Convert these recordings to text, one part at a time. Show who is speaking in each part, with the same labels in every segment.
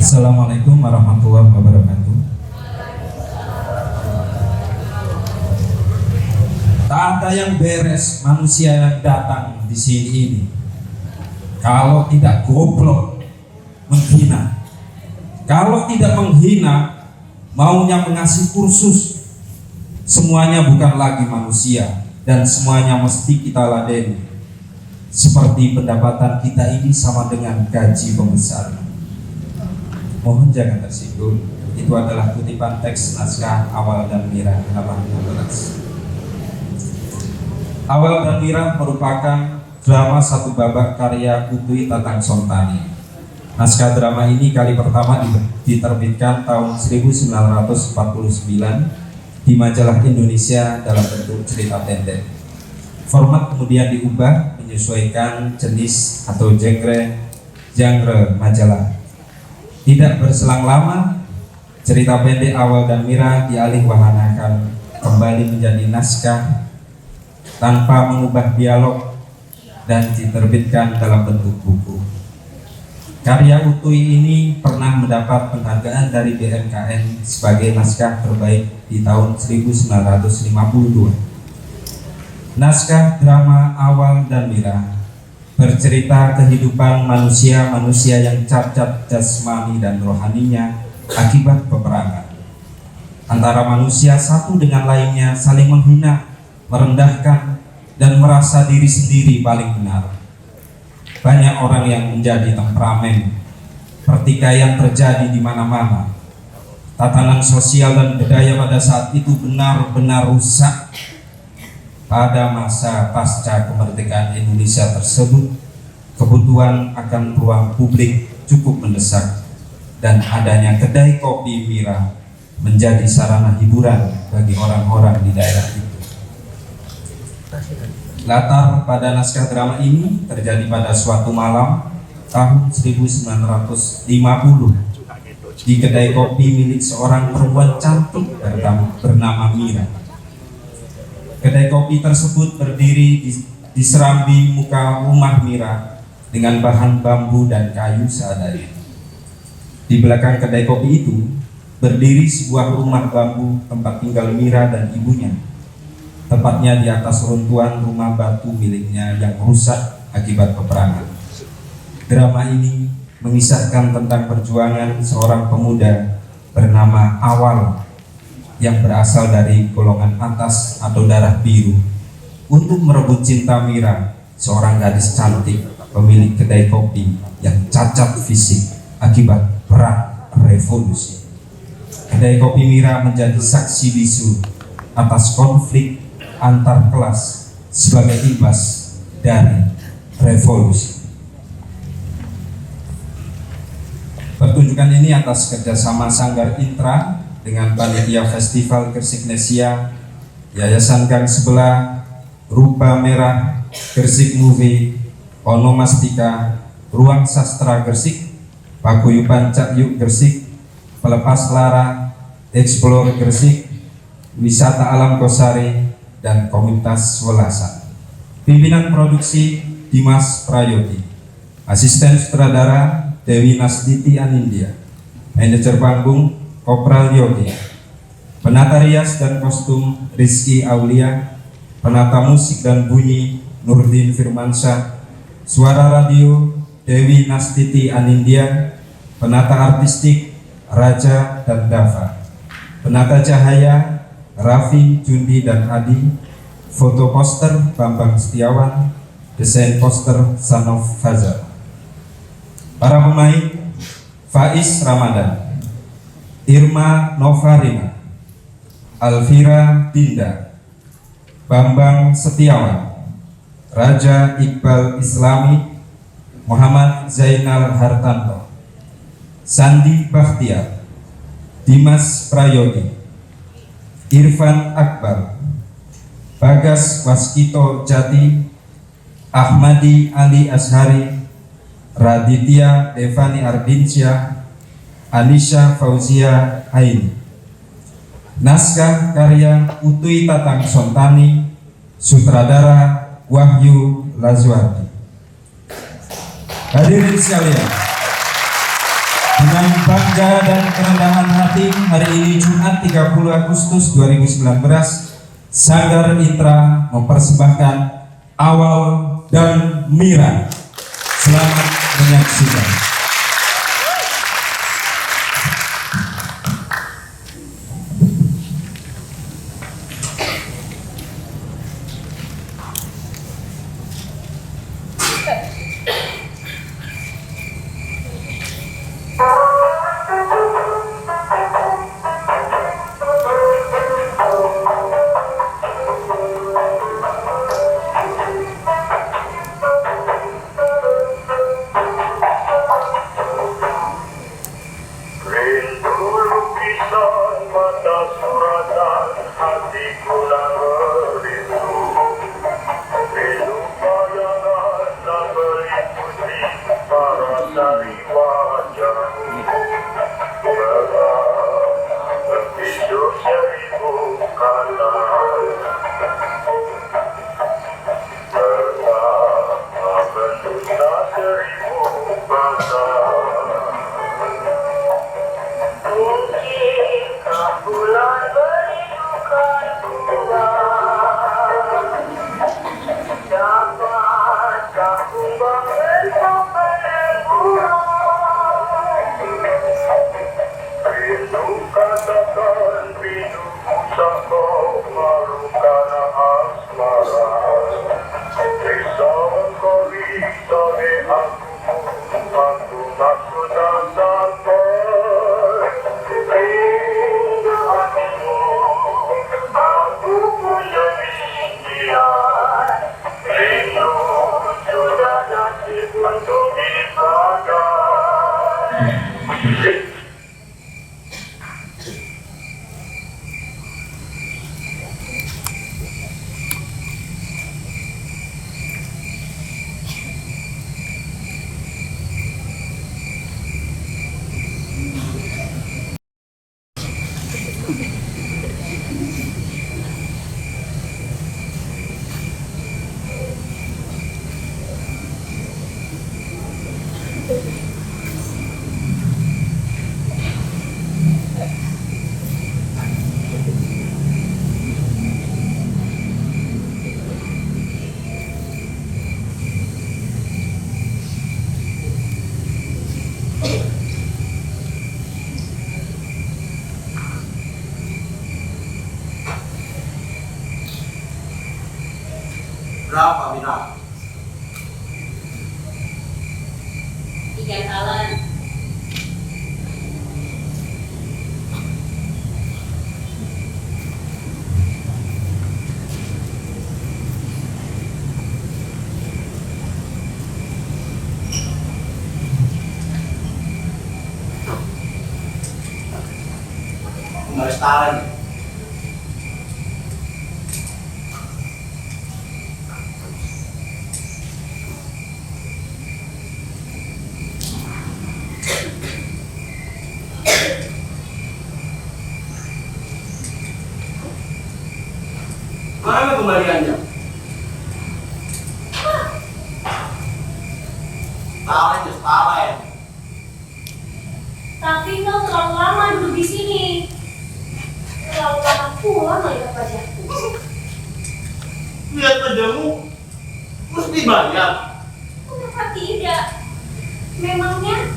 Speaker 1: Assalamualaikum warahmatullahi wabarakatuh. Tak ada yang beres manusia yang datang di sini ini kalau tidak goblok, menghina. Kalau tidak menghina, maunya mengasih kursus. Semuanya bukan lagi manusia dan semuanya mesti kita ladeni. Seperti pendapatan kita ini sama dengan gaji pembesar. Mohon jangan tersinggung. Itu adalah kutipan teks naskah Awal dan Mira halaman 16. Awal dan Mira merupakan drama satu babak karya Utui Tatang Sontani. Naskah drama ini kali pertama diterbitkan tahun 1949 di majalah Indonesia dalam bentuk cerita pendek. Format kemudian diubah menyesuaikan jenis atau genre majalah. Tidak berselang lama, cerita pendek Awal dan Mira dialihwahanakan kembali menjadi naskah tanpa mengubah dialog dan diterbitkan dalam bentuk buku. Karya Utui ini pernah mendapat penghargaan dari BMKN sebagai naskah terbaik di tahun 1952. Naskah drama Awal dan Mira bercerita kehidupan manusia-manusia yang cacat jasmani dan rohaninya akibat peperangan. Antara manusia satu dengan lainnya saling menghina, merendahkan, dan merasa diri sendiri paling benar. Banyak orang yang menjadi temperamen, pertikaian terjadi di mana-mana. Tatanan sosial dan budaya pada saat itu benar-benar rusak. Pada masa pasca kemerdekaan Indonesia tersebut, kebutuhan akan ruang publik cukup mendesak dan adanya kedai kopi Mira menjadi sarana hiburan bagi orang-orang di daerah itu. Latar pada naskah drama ini terjadi pada suatu malam tahun 1950 di kedai kopi milik seorang perempuan cantik bernama Mira. Kedai kopi tersebut berdiri di serambi muka rumah Mira dengan bahan bambu dan kayu seadanya. Di belakang kedai kopi itu berdiri sebuah rumah bambu tempat tinggal Mira dan ibunya. Tepatnya di atas runtuhan rumah batu miliknya yang rusak akibat peperangan. Drama ini mengisahkan tentang perjuangan seorang pemuda bernama Awal yang berasal dari golongan atas atau darah biru untuk merebut cinta Mira, seorang gadis cantik pemilik kedai kopi yang cacat fisik akibat perang revolusi. Kedai kopi Mira menjadi saksi bisu atas konflik antar kelas sebagai imbas dari revolusi. Pertunjukan ini atas kerjasama Sanggar Intra dengan Panitia Festival Gersiknesia, Yayasan Gang Sebelah, Rupa Merah, Gersik Movie, Onomastika, Ruang Sastra Gersik, Paguyuban Cak Yuk Gersik, Pelepas Lara, Explore Gersik, Wisata Alam Kosari, dan Komunitas Welasan. Pimpinan produksi Dimas Prayoti, Asisten Sutradara Dewi Nasditi Anindya, Manajer Panggung Kopral Yogi, penata rias dan kostum Rizky Aulia, penata musik dan bunyi Nurdin Firmansyah, suara radio Dewi Nastiti Anindya, penata artistik Raja dan Dava, penata cahaya Raffi, Jundi dan Adi, foto poster Bambang Setiawan, desain poster Sanov Fajar. Para pemain Faiz Ramadan, Irma Novarina, Alvira Dinda, Bambang Setiawan, Raja Iqbal Islami, Muhammad Zainal Hartanto, Sandi Bakhtiar, Dimas Prayodi, Irfan Akbar, Bagas Waskito Jati, Ahmadi Ali Ashari, Raditya Devani Ardinsyah, Anisha Fauzia Aini. Naskah karya Utui Tatang Sontani, sutradara Wahyu Lazwardi. Hadirin sekalian, dengan sukacita dan kerendahan hati, hari ini Jumat 30 Agustus 2019, Sanggar Intra mempersembahkan Awal dan Mira. Selamat menyaksikan.
Speaker 2: Berapa Mira?
Speaker 3: 3 talan.
Speaker 2: Pemeriksaan. Mana kembaliannya? Tahan.
Speaker 3: Tapi kau terlalu lama duduk di sini. Terlalu lama pula melihat wajahku.
Speaker 2: Lihat wajahmu, mesti banyak.
Speaker 3: Kenapa tidak? Memangnya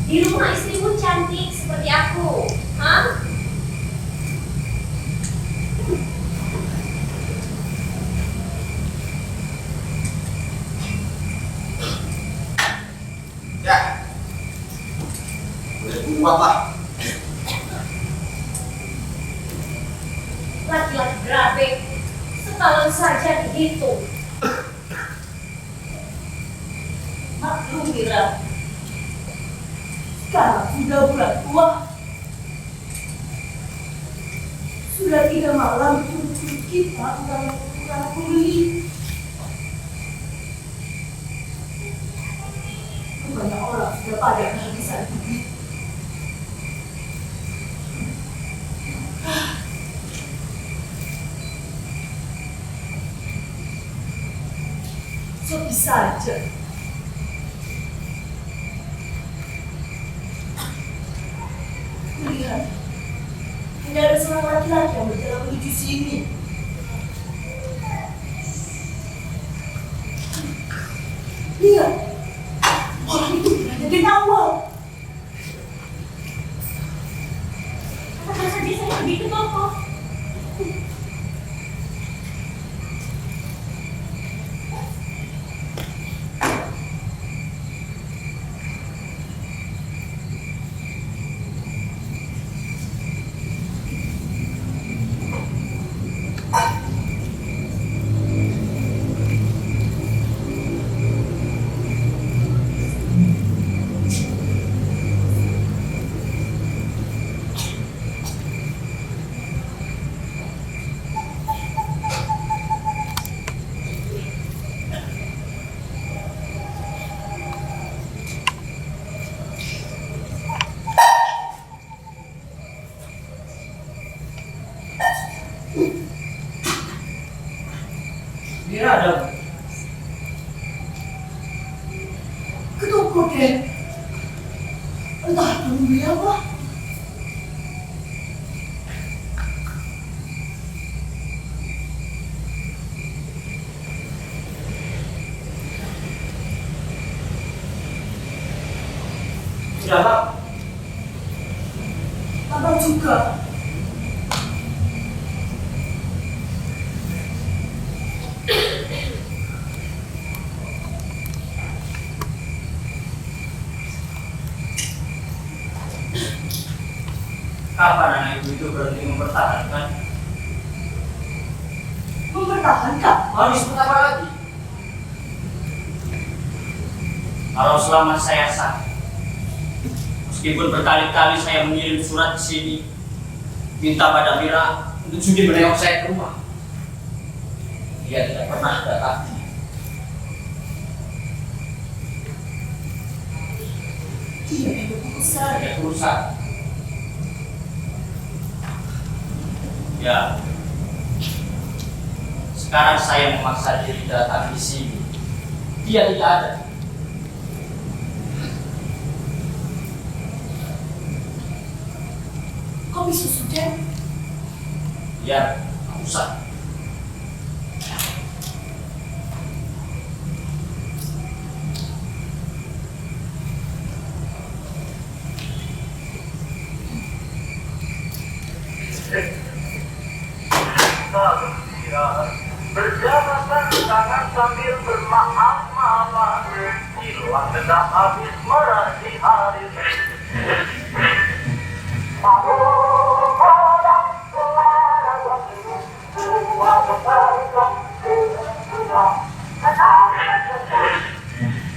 Speaker 3: di rumah istrimu cantik seperti aku, hah?
Speaker 2: Ya, boleh kuat lah.
Speaker 3: Laki-laki berabe, setahun saja dihitung. Maklum Mira, sekarang sudah bulan tua. Sudah 3 malam turut-turut kita kurang pembeli. Banyak orang sudah pada kehabisan duit. Sepi saja.
Speaker 4: Lihat, tidak ada seorang laki-laki yang berjalan menuju sini. Lihat, orang itu berada di awal.
Speaker 3: Katakan saja saya pergi ke toko.
Speaker 2: Mira ada.
Speaker 4: Ke toko, Den. Entah itu beli apa.
Speaker 2: Sudah Bang.
Speaker 4: Abang juga.
Speaker 2: Kapan anak itu berhenti mempertahankan?
Speaker 4: Mempertahankan.
Speaker 2: Mau disebut apa lagi? Kalau selama saya sah, meskipun berkali-kali saya mengirim surat ke sini, minta pada Mira untuk sudi menengok saya ke rumah, dia tidak pernah datang.
Speaker 4: Dia yang berurusan.
Speaker 2: Ada urusan. Ya. Sekarang saya memaksa diri datang di sini. Dia tidak ada.
Speaker 4: Kok bisa sudah?
Speaker 2: Ya, nggak usah.
Speaker 5: Berjalan tangan sambil bermaaf-maafan, hilang hendak habis merah di hari.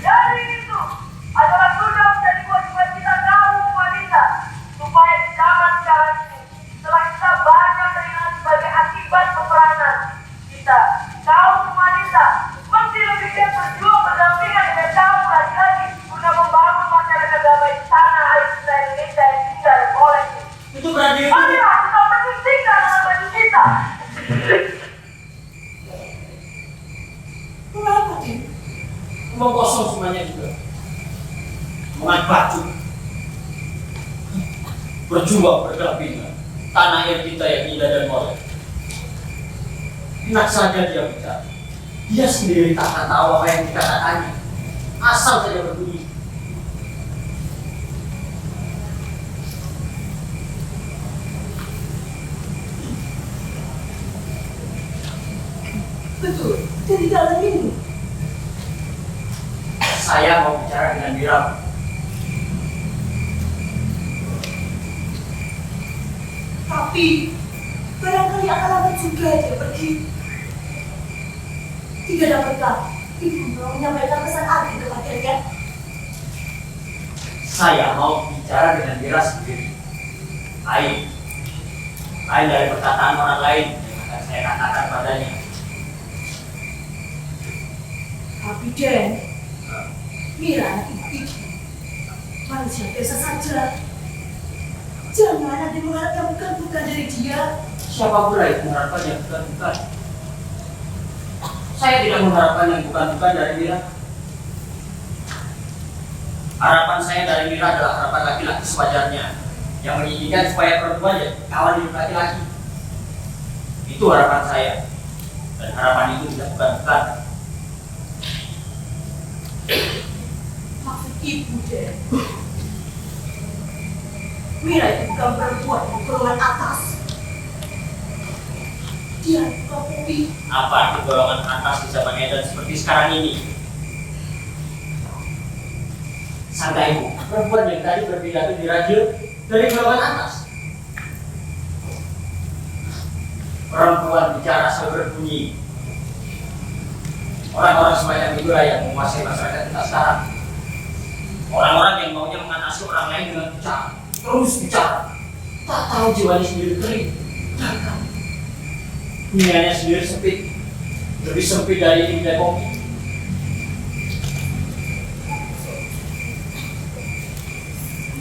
Speaker 5: Jadi itu adalah sudah menjadi kewajiban kita kaum wanita, supaya di zaman sekarang ini, setelah kita banyak kehilangan sebagai akibat peperangan, kita kaum wanita mesti lebih giat berjuang berdampingan dengan kaum laki-laki guna membangun masyarakat damai di tanah air kita Indonesia yang indah dan kolektif.
Speaker 2: Itu berarti
Speaker 5: Marilah kita menyuntikkan dengan baju kita.
Speaker 4: Kenapa, Den?
Speaker 2: Omong kosong semuanya juga. Mengat baju. Berjuang berdampingan. Tanah air kita yang indah dan kolektif. Enak saja dia bicara. Dia sendiri tak akan tahu apa yang kita katanya. Asal saja berbunyi.
Speaker 4: Betul, dari dalam ini.
Speaker 2: Saya mau bicara dengan Mira.
Speaker 4: Tapi, barangkali akan lama juga dia pergi. Tidak dapatkah Ibu mau menyampaikan pesan Abi kepadanya?
Speaker 2: Saya mau bicara dengan Mira sendiri. Lain dari perkataan orang lain yang akan saya katakan padanya.
Speaker 4: Tapi, Den, Mira anak ibu manusia biasa saja. Jangan ada yang mengharapkan bukan dari dia.
Speaker 2: Siapa pula yang mengharapkan yang bukan-bukan? Saya tidak mengharapkan yang bukan-bukan dari Mira. Harapan saya dari Mira adalah harapan laki-laki sewajarnya. yang menginginkan supaya perempuan ya kawan hidup laki-laki. Itu harapan saya, dan harapan itu tidak bukan-bukan.
Speaker 4: Maksud ibu, Den. Mira itu bukan perempuan yang golongan atas. Dia bukan Poppy.
Speaker 2: Apa arti golongan atas di zaman edan seperti sekarang ini? Sangka ibu, perempuan yang tadi berpidato di radio dari golongan atas. Perempuan bicara sambil berbunyi. Orang-orang semacam itulah yang menguasai masyarakat kita sekarang. Orang-orang yang maunya mengatasi orang lain dengan bicara, terus bicara. Tak tahu jiwanya sendiri kering. Dunianya sendiri sempit, lebih sempit dari ini dan kopi.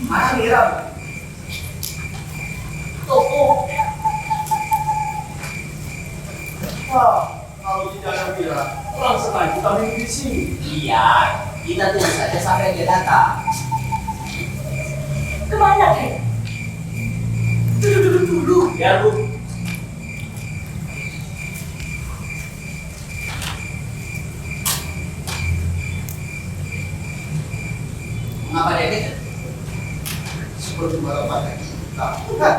Speaker 5: Mana Mira?
Speaker 4: Toko.
Speaker 5: Wah, kalau tidak ada Mira, orang senang kita minum di sini.
Speaker 2: Iya, kita tunggu saja sampai dia datang.
Speaker 4: Kemana, Den? Duduk dulu.
Speaker 2: Biar bu. Mengapa dia gitu?
Speaker 5: Seperti bapak kita. Bukan.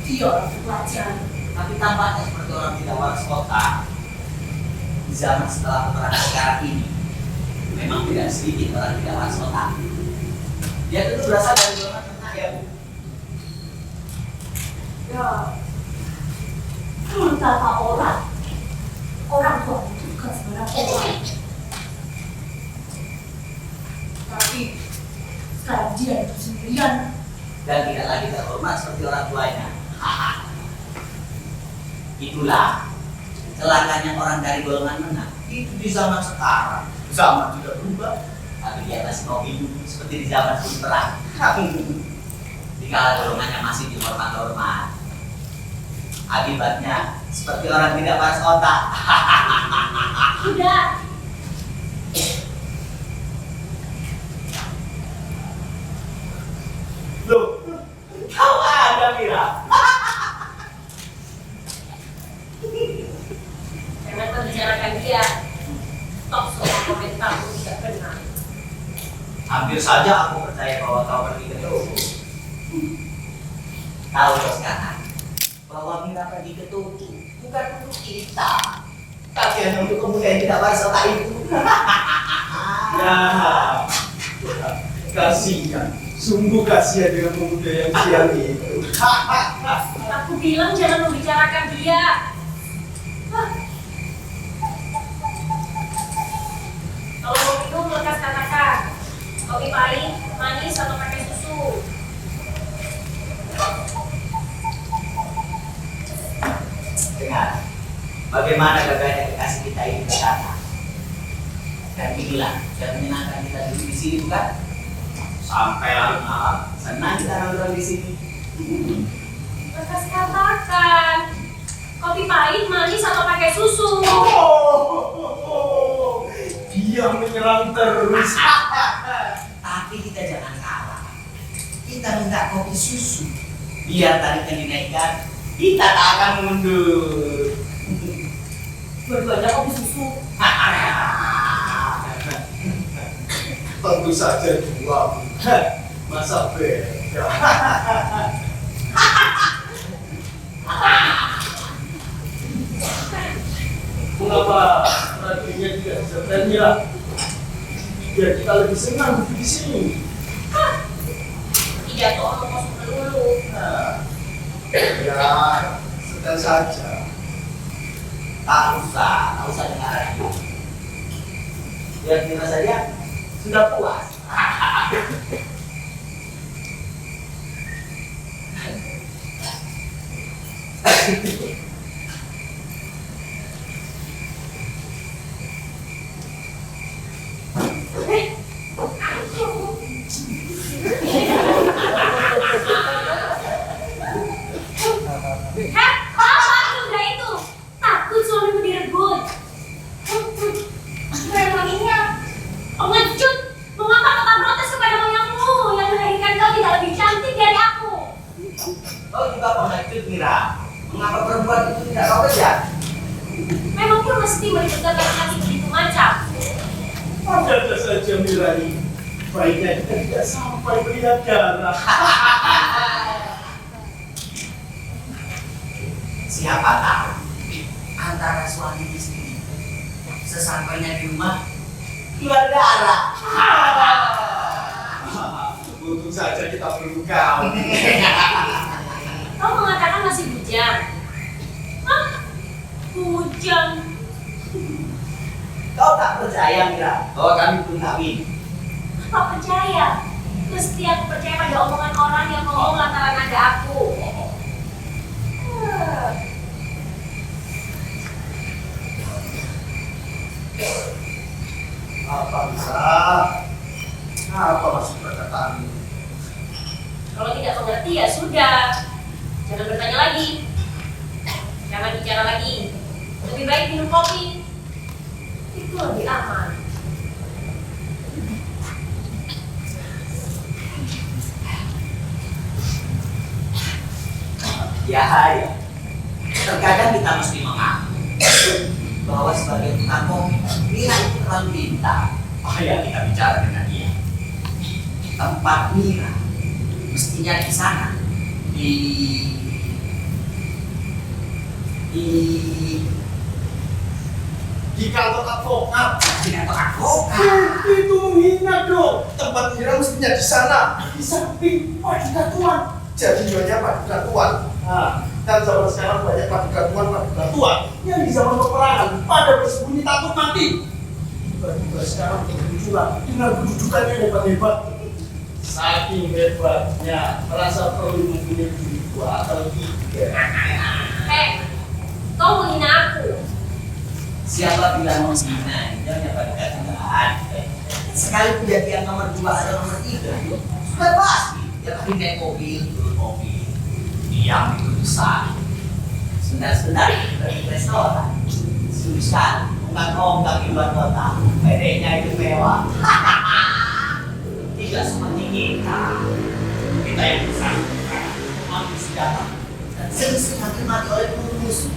Speaker 4: Dia orang terpelajar.
Speaker 2: Tapi tampaknya seperti orang tidak waras kota. Di zaman setelah peperangan sekarang ini, memang tidak sedikit orang tidak waras kota. Dia tentu berasal dari golongan tengah ya bu.
Speaker 4: Ya. Kata orang. Orang tua itu bukan sembarang orang. Tapi sekarang dia itu sendirian.
Speaker 2: Dan tidak lagi terhormat seperti orang tuanya. Itulah celakanya orang dari golongan menengah. Itu di zaman sekarang.
Speaker 5: Zaman tidak berubah.
Speaker 2: Tapi dia masih mau hidup seperti di zaman sebelum perang. Dikala golongannya masih dihormat-hormat. Akibatnya seperti orang tidak waras otak.
Speaker 3: Udah.
Speaker 2: Loh, kau ada Mira?
Speaker 3: Jangan membicarakan dia. Tok semua komentar tidak benar.
Speaker 2: Hampir saja aku percaya bahwa kau pergi ke Toko. Tahu kau sekarang bahwa Mira pergi ke Toko bukan untuk kita, tapi hanya untuk pemuda yang tidak waras otak itu.
Speaker 5: Ya, kasihan. Sungguh kasihan dengan pemuda yang sial itu.
Speaker 3: Aku bilang jangan membicarakan dia. Hah. Kalau mau minum lekas katakan. Kopi pahit, manis, atau pakai susu.
Speaker 2: Dengar, bagaimana gagahnya kekasih kita ini berkata. Dan inilah yang menyenangkan kita duduk di sini bukan? Sampai larut malam, senang kita nongkrong di sini.
Speaker 3: Lekas katakan. Kopi pahit, manis, atau pakai susu.
Speaker 5: Dia menyerang terus.
Speaker 2: Tapi kita jangan kalah. Kita minta kopi susu. Biar tarifnya dinaikkan, kita tak akan mundur.
Speaker 4: Dua-duanya kopi susu.
Speaker 5: Tentu saja dua. Masa beda. Mengapa radionya tidak bisa Mira? Biar kita lebih senang duduk di sini.
Speaker 3: Tidak tuh aku mau dulu.
Speaker 5: Nah, ya, sedang saja.
Speaker 2: Tak usah dengar radio. Biar kita saja sudah puas.
Speaker 3: Hah? Apa juga itu? Takut suamimu direbut. Memangnya pengecut. Mengapa kau protes kepada moyangmu yang melahirkan kau tidak lebih cantik dari aku?
Speaker 6: Mira, mengapa perempuan itu tidak kau kejar?
Speaker 3: Memangnya mesti meributkan laki-laki begitu macam?
Speaker 7: Ada saja Mira ini. Baiknya kita tidak sampai melihat darah.
Speaker 6: Siapa tahu antara suami istri sesampainya di rumah keluar darah.
Speaker 7: Untung saja kita belum kau.
Speaker 3: Kau mengatakan masih bujang? Hah? Bujang?
Speaker 6: Kau tak percaya Mira bahwa kami belum kawin?
Speaker 3: Apa percaya? Mesti aku percaya pada omongan orang yang ngomong lantaran ada aku.
Speaker 7: Apa bisa? Apa maksud perkataanmu?
Speaker 3: Kalau tidak mengerti ya sudah. Jangan bertanya lagi. Jangan bicara lagi. Lebih baik minum kopi. Itu lebih aman.
Speaker 6: Ya, terkadang kita mesti mengaku bahwa sebagai tukang kopi, Mira itu terlalu pintar. Ayo kita bicara dengan dia. Tempat Mira mestinya di sana, di
Speaker 7: kantor advokat.
Speaker 6: di kantor advokat.
Speaker 7: Itu menghina dong. Tempat Mira mestinya di sana, di samping paduka tuan. Jadi banyak paduka tuan. Dan zaman sekarang banyak paduka tuan yang di zaman peperangan pada bersembunyi takut mati. Tiba-tiba sekarang bermunculan dengan kedudukan yang hebat-hebat. Saking hebatnya, merasa perlu mempunyai diri dua atau tiga.
Speaker 3: Kau menghina aku.
Speaker 6: Siapa bilang menghina? Jangan paduka tuan. Sekalipun jadi yang nomor 2 atau nomor 3, sudah pasti dia akan naik mobil, turun mobil. Diam itu besar. Sebentar di restoran. Susah, ongkang-ongkang di luar kota. Pedenya itu mewah. Tidak seperti kita. Kita yang besar, mengambil senjata dan sering mati oleh musuh.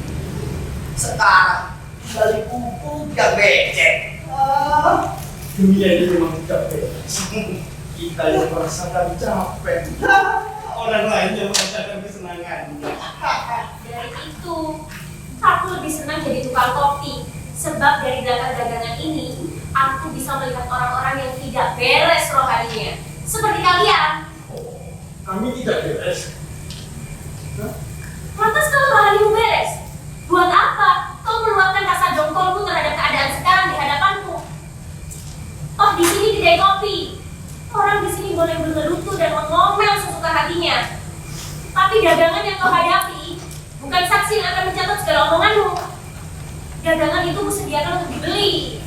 Speaker 6: Sekarang dari pupuk yang becek.
Speaker 7: Dunia ini memang tidak beres. Kita yang merasakan capek. Orang lain yang merasakan kesenangan.
Speaker 3: Dari itu, aku lebih senang jadi tukang kopi. Sebab dari dagangan ini, aku bisa melihat orang-orang yang tidak beres rohaninya. Seperti kalian.
Speaker 7: Kami tidak beres.
Speaker 3: Lantas kalau rohanimu beres? Buat apa kau meluapkan rasa dongkolmu terhadap keadaan sekarang di hadapanku? Oh, di sini kedai kopi. Orang di sini boleh bergerutu dan mengomel sesuka hatinya. Tapi dagangan yang kau hadapi bukan saksi yang akan mencatat segala omonganmu. Dagangan itu disediakan untuk dibeli.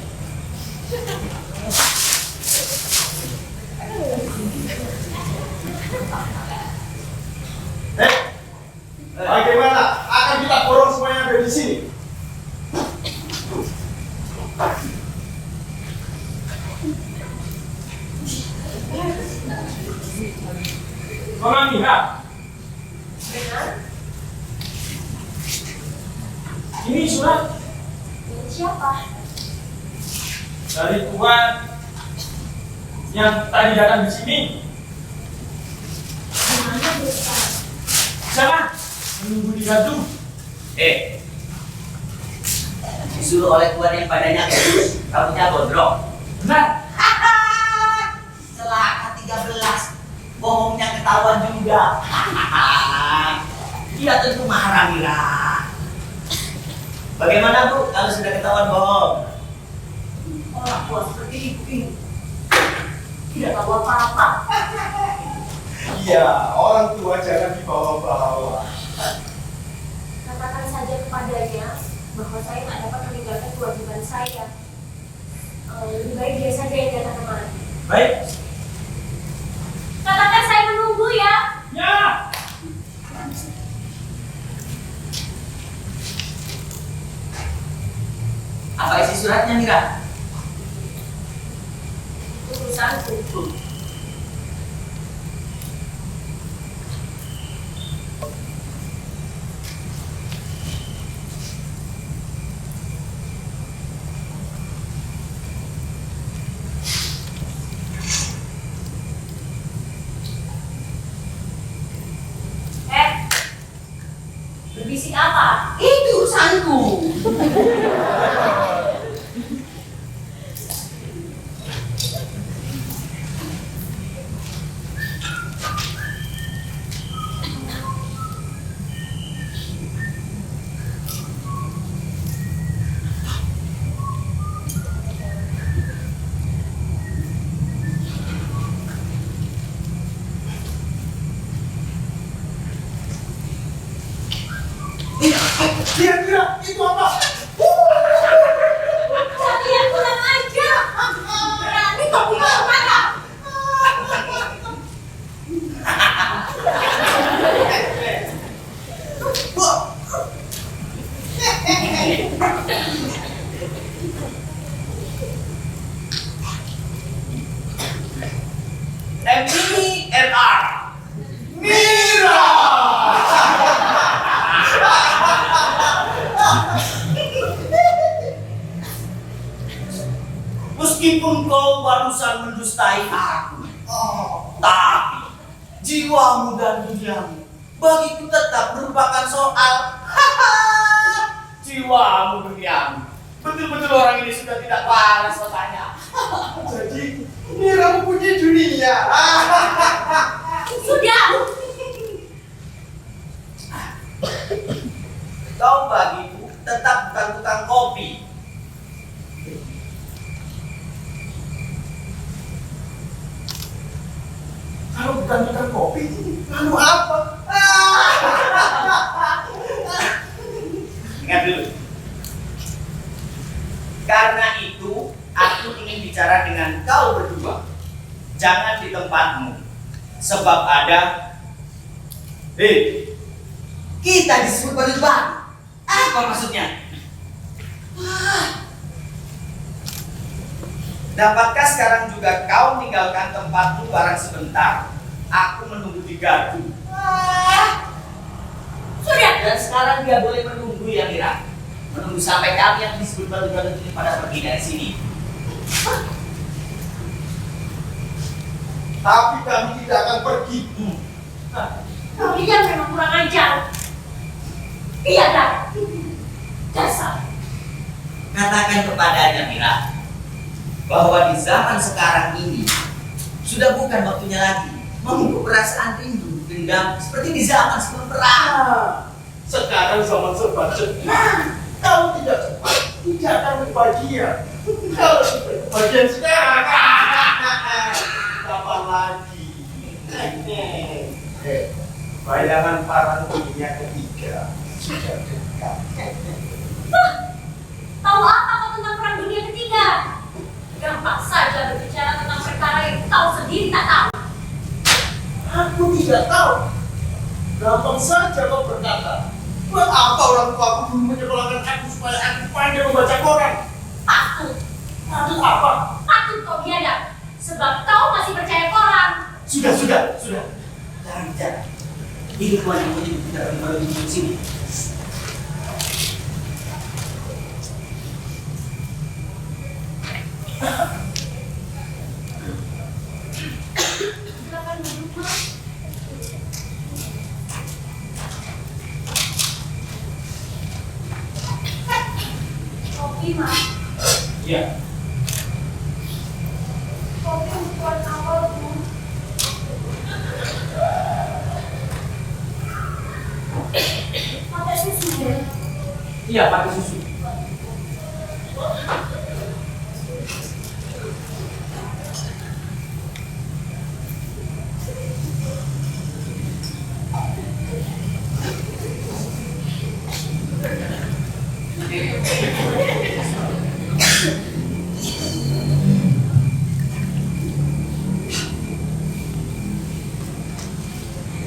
Speaker 7: Bagaimana? Akan kita borong semua yang ada di sini. Nona Mira,
Speaker 3: Benar?
Speaker 7: ini surat
Speaker 3: Ini siapa?
Speaker 7: dari tuan yang tadi datang di sini.
Speaker 3: Gimana dia sekarang?
Speaker 7: Jangan menunggu di gadung.
Speaker 6: Disuruh oleh tuan yang badannya kurus, rambutnya gondrong.
Speaker 7: Benar.
Speaker 6: Celaka 13, bohongnya ketahuan juga. Dia tentu marah Mira. Bagaimana Bu kalau sudah ketahuan bohong?
Speaker 3: Orang tua seperti ini tidak tahu apa-apa.
Speaker 7: Iya, orang tua jangan dibawa-bawa.
Speaker 3: Katakan saja kepadanya bahwa saya tak dapat meninggalkan kewajiban saya. Lebih baik dia saja yang datang kemari.
Speaker 7: Baik.
Speaker 3: Katakan saya menunggu ya.
Speaker 7: Ya.
Speaker 6: Apa isi suratnya Mira?
Speaker 3: Urusanku. Berbisik apa?
Speaker 6: Itu urusanku.
Speaker 7: Kira-kira itu apa?
Speaker 3: Kalian kurang ajar. Berani kau punya mata.
Speaker 6: MIRA.
Speaker 7: Mira!
Speaker 6: Meskipun kau barusan mendustai aku, tapi jiwamu dan duniamu bagiku tetap merupakan soal. Jiwamu, duniamu. Betul-betul orang ini sudah tidak waras otaknya.
Speaker 7: Jadi, Mira mempunyai dunia.
Speaker 3: Sudah.
Speaker 6: Kau bagiku tetap bukan tukang kopi.
Speaker 7: Kalau bukan tukang kopi, lalu apa?
Speaker 6: Ingat dulu. Karena itu, aku ingin bicara dengan kau berdua. Jangan di tempatmu. Sebab ada... kita disebut balik-balik. Apa maksudnya? Dapatkah sekarang juga kau meninggalkan tempatmu barang sebentar? Aku menunggu di gardu.
Speaker 3: Sudah.
Speaker 6: Dan sekarang dia boleh menunggu ya, Mira. Menunggu sampai kami yang disebut balik-balik ini pada pergi dari sini.
Speaker 7: Tapi kami tidak akan pergi.
Speaker 3: Kalian memang kurang ajar. Iya kan? Dasar.
Speaker 6: Katakan kepadanya, Mira, bahwa di zaman sekarang ini sudah bukan waktunya lagi memupuk perasaan rindu, dendam seperti di zaman sebelum perang.
Speaker 7: Sekarang zaman serba cepat. Kalau tidak cepat, tidak akan berbahagia. Kalau tidak berbahagia sekarang, kapan lagi? Bayangan para dunia ketiga sudah dekat.
Speaker 3: Tahu apa kau tentang perang dunia ketiga? Gampang saja berbicara tentang perkara yang kau sendiri tak tahu.
Speaker 7: Aku tidak tahu. Gampang saja kau berkata. Buat apa orang tua aku dulu menyekolahkan aku supaya aku pandai membaca koran?
Speaker 3: Patut.
Speaker 7: Patut apa?
Speaker 3: Patut kau biadab. Sebab kau masih percaya koran.
Speaker 6: Sudah. Jangan bicara. Ini tuan yang menjadi kita kembali di sini.
Speaker 3: Silakan duduk, Mas. Kopi, Mas.
Speaker 1: Iya.
Speaker 3: Kopi ukuran apa, Bu? Pakai susu, ya?
Speaker 1: Iya, pakai susu.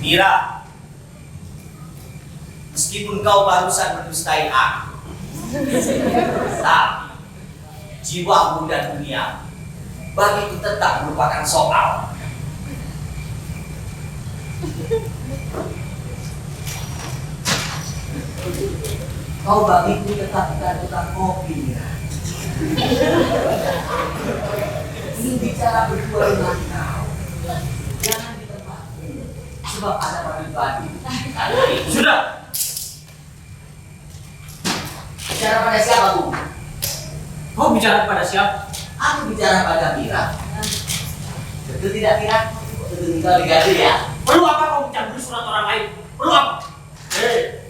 Speaker 6: Mira, meskipun kau barusan mendustai aku, tapi jiwamu dan dunia bagiku tetap merupakan soal. Kau bagiku tetap bukan tukang kopi, Mira. Ini bicara berdua dengan kau. Jangan di tempatmu, sebab ada pribadi. Sudah. bicara pada siapa, Bu?
Speaker 2: Kau bicara pada siapa?
Speaker 6: Aku bicara pada Mira. Betul tidak, Mira? Betul tinggal diganti ya?
Speaker 2: Perlu apa kau mencampuri surat orang lain? Perlu apa?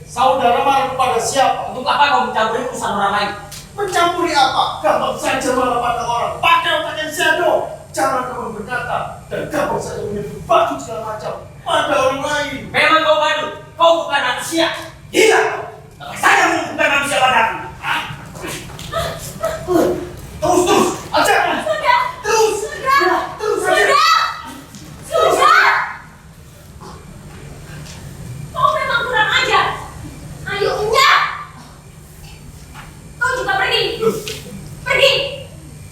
Speaker 7: Saudara marah kepada siapa?
Speaker 2: Untuk apa kau mencampuri urusan orang lain?
Speaker 7: Mencampuri apa? Gampang saja marah pada orang. Pakai otak yang shadow. Jangan kamu berkata dan gampang saja menyebut batu segala macam pada orang lain.
Speaker 2: Memang kau badut, kau bukan manusia.
Speaker 7: Gila!
Speaker 2: Apa saja bukan manusia padaku.
Speaker 7: Terus, aja.
Speaker 3: Sudah.
Speaker 7: Terus,
Speaker 3: Sudah.
Speaker 7: terus aja.
Speaker 3: Sudah. Kau memang kurang ajar. Ayo enggak. Kau juga pergi. Pergi.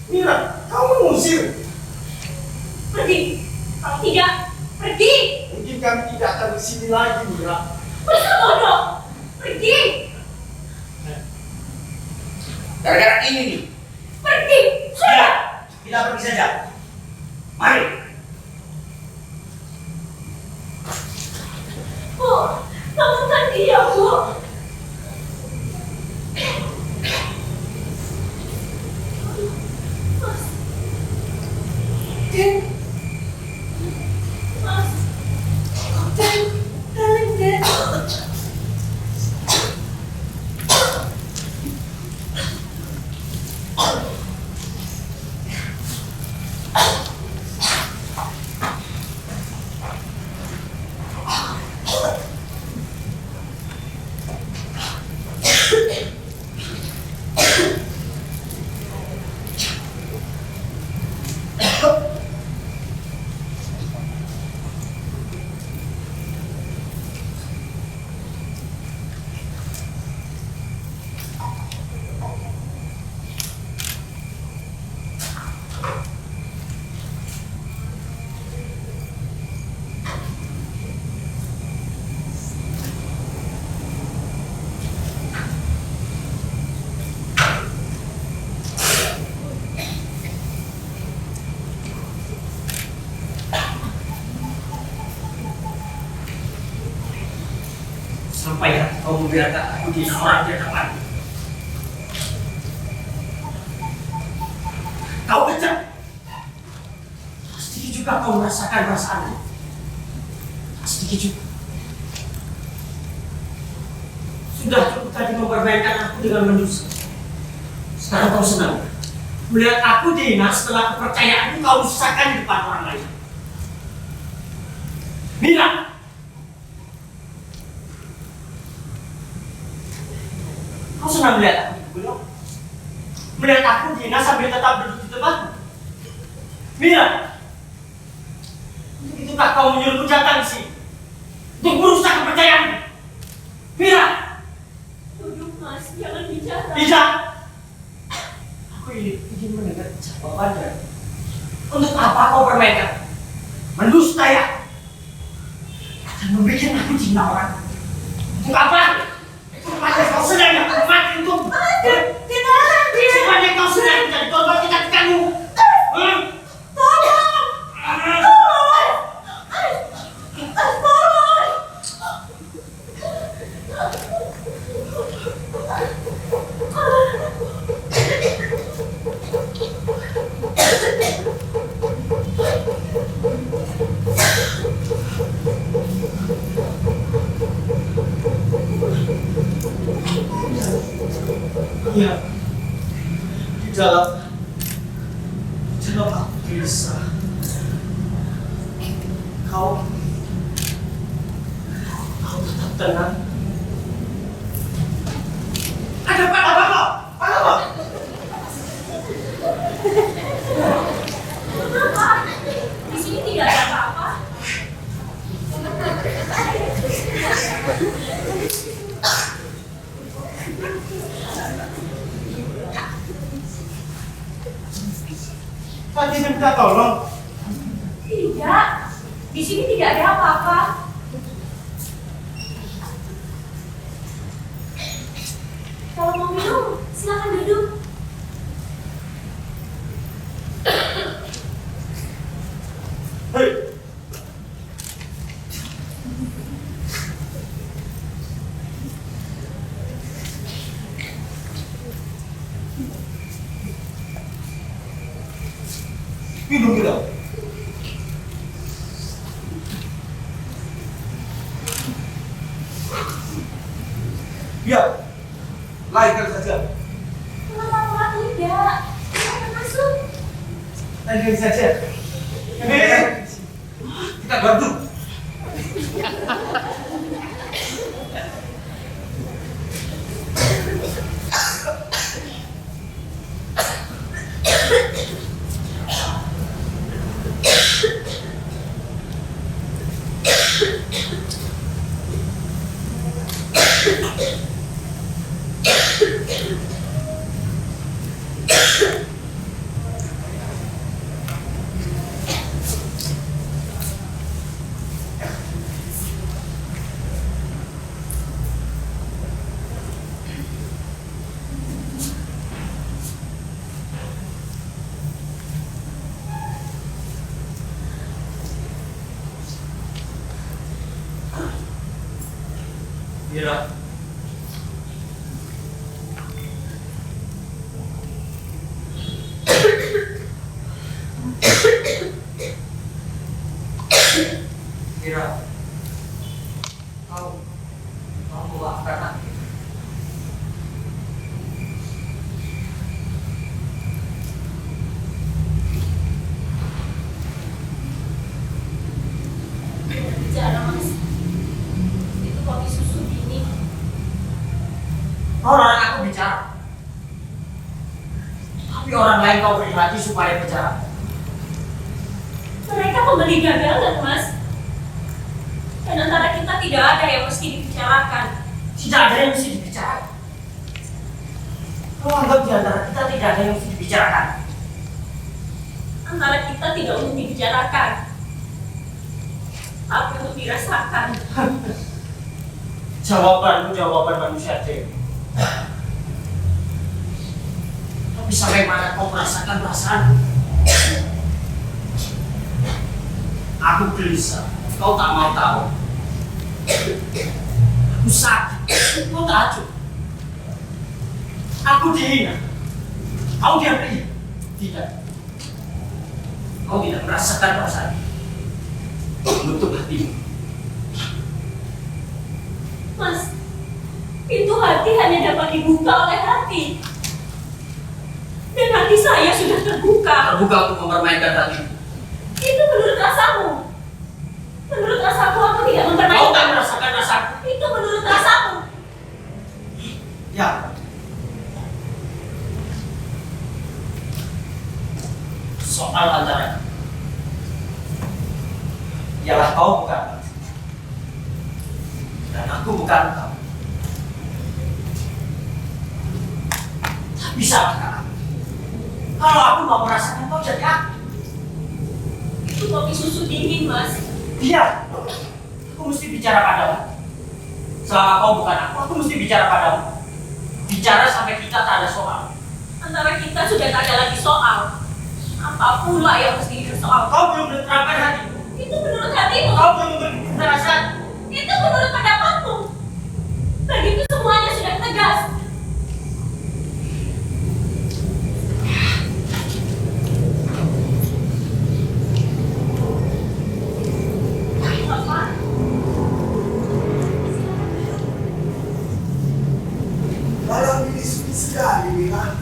Speaker 7: Mira, kamu ngusir.
Speaker 3: Pergi. Kalau tidak, pergi.
Speaker 7: Mungkin kami tidak akan di sini lagi, Mira.
Speaker 3: Masa bodoh. Pergi.
Speaker 6: Gara-gara ini nih.
Speaker 3: Pergi.
Speaker 6: Ya,
Speaker 3: Sudah.
Speaker 6: kita pergi saja. Mari.
Speaker 3: Bu, bangunkan dia, Bu. Mas. Den. Mas. Den. Darling, Den.
Speaker 2: Sampai kau membiarkan aku di seorang di hadapan. Kau kejam. Sedikit juga kau merasakan perasaanmu. Sedikit juga. Sudah cukup tadi mempermainkan aku dengan mendusta. Sekarang kau senang melihat aku dihina setelah kepercayaanmu kau usahkan di depan orang lain. Mira, kau senang melihat aku dibunuh? Melihat aku dihina sambil tetap duduk di tempatmu? Mira, untuk itukah kau menyuruhku datang ke sini? Untuk merusak kepercayaanmu? Mira!
Speaker 3: Duduk, Mas. Jangan bicara.
Speaker 2: Tidak! Aku ingin mendengar jawabannya. Untuk apa kau permainkan? Mendusta ya? Dan membuat aku dihina orang. Untuk apa? Supaya kau sedang mati untuk supaya kau sedang menjadi korban kecantikanmu. Ya, di dalam aku gelisah. Kau tetap tenang. Ada apa kau? Apa?
Speaker 3: Kenapa? Di sini tidak ada apa-apa.
Speaker 7: Tadi minta tolong.
Speaker 3: Tidak. Di sini tidak ada apa-apa. Kalau mau minum, silakan duduk.
Speaker 7: Hei, Minum kita. Ya, lainkan saja.
Speaker 3: Kenapa tidak? Silahkan masuk.
Speaker 7: Lainkan saja. Kita bantu.
Speaker 2: Mira. Mira. Kau maafkan aku.
Speaker 3: Bicara mas. Itu kopi susu dingin.
Speaker 2: Kau larang aku bicara. Tapi orang lain kau beri hati supaya bicara.
Speaker 3: Mereka pembeli dagangan mas. Dan antara kita tidak ada yang mesti dibicarakan.
Speaker 2: Tidak ada yang mesti dibicarakan. Kau anggap di antara kita tidak ada yang mesti dibicarakan.
Speaker 3: Antara kita tidak untuk dibicarakan, tapi untuk dirasakan.
Speaker 2: Jawabanmu jawaban manusia dewi. Tapi sampai mana kau merasakan perasaan? Aku gelisah, kau tak mau tahu. Aku sakit, kau tak acuh. Aku dihina, kau diambil. Tidak. Kau tidak merasakan perasaan. Menutup hatimu.
Speaker 3: Mas, pintu hati hanya dapat dibuka oleh hati. Dan hati saya sudah terbuka.
Speaker 2: Terbuka untuk mempermainkan hatimu.
Speaker 3: Itu menurut rasamu. Menurut rasaku aku tidak
Speaker 2: Kau
Speaker 3: mempermainkan.
Speaker 2: tak merasakan rasaku.
Speaker 3: Itu menurut rasamu.
Speaker 2: Ya. Soal antara ialah kau bukan aku. Dan aku bukan kau. Bisa kan? Kalau aku mau merasakan kau jadi aku.
Speaker 3: Itu kopi susu dingin, Mas.
Speaker 2: Iya. Aku mesti bicara padamu. Selama kau bukan aku mesti bicara padamu. Bicara sampai kita tak ada soal.
Speaker 3: Antara kita sudah tak ada lagi soal. Apa pula yang mesti disoal?
Speaker 2: Kau belum menerapkan hatimu.
Speaker 3: Itu menurut hatimu.
Speaker 2: Kau belum memberi perasaan.
Speaker 3: Itu menurut pendapatmu. Begitu semuanya sudah tegas. Bapak,
Speaker 7: Malam ini sepi sekali, Mira.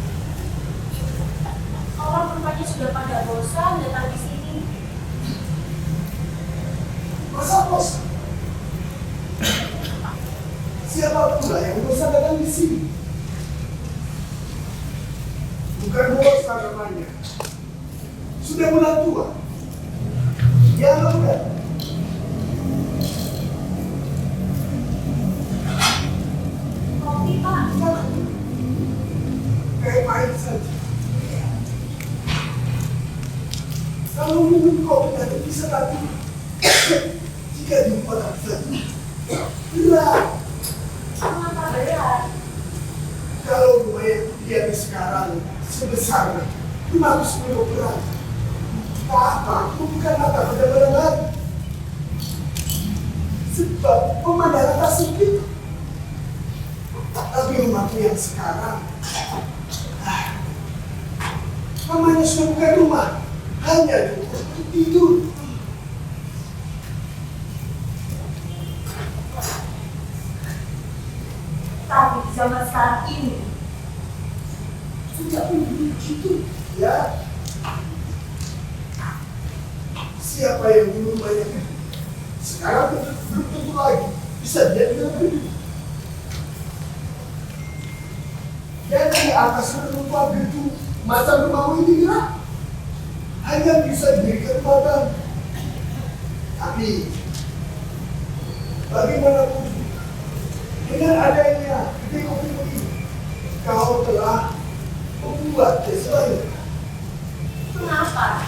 Speaker 3: orang rupanya sudah pada bosan datang di sini.
Speaker 7: Masa bosan? Siapa pula yang bosan datang di sini? Bukan bosan namanya. Sudah mulai tua. Ya, bukan.
Speaker 3: Kopi, Pak.
Speaker 7: Jangan. Kayak main saja. Kalau minum kopi nanti bisa tapi jika dibuat saja. Berat.
Speaker 3: Mengapa berat?
Speaker 7: Kalau lumayan dia sekarang sebesar 510 gram. Tak apa, aku bukan mata benar-benar lagi. Sebab pemandangan tak sempit. Tapi rumahku yang sekarang namanya sudah bukan rumah. hanya cukup untuk tidur.
Speaker 4: Tapi di zaman sekarang ini
Speaker 7: Sudah begitu, ya. Siapa yang dulu banyak sekarang belum tentu lagi bisa jadi lebih. Yang di atas rumah gedung macam rumah ini hanya bisa diberikan badan. Tapi bagaimanapun dengan adanya kedai kopi ini, kau telah membuat keselamatan.
Speaker 3: Kenapa?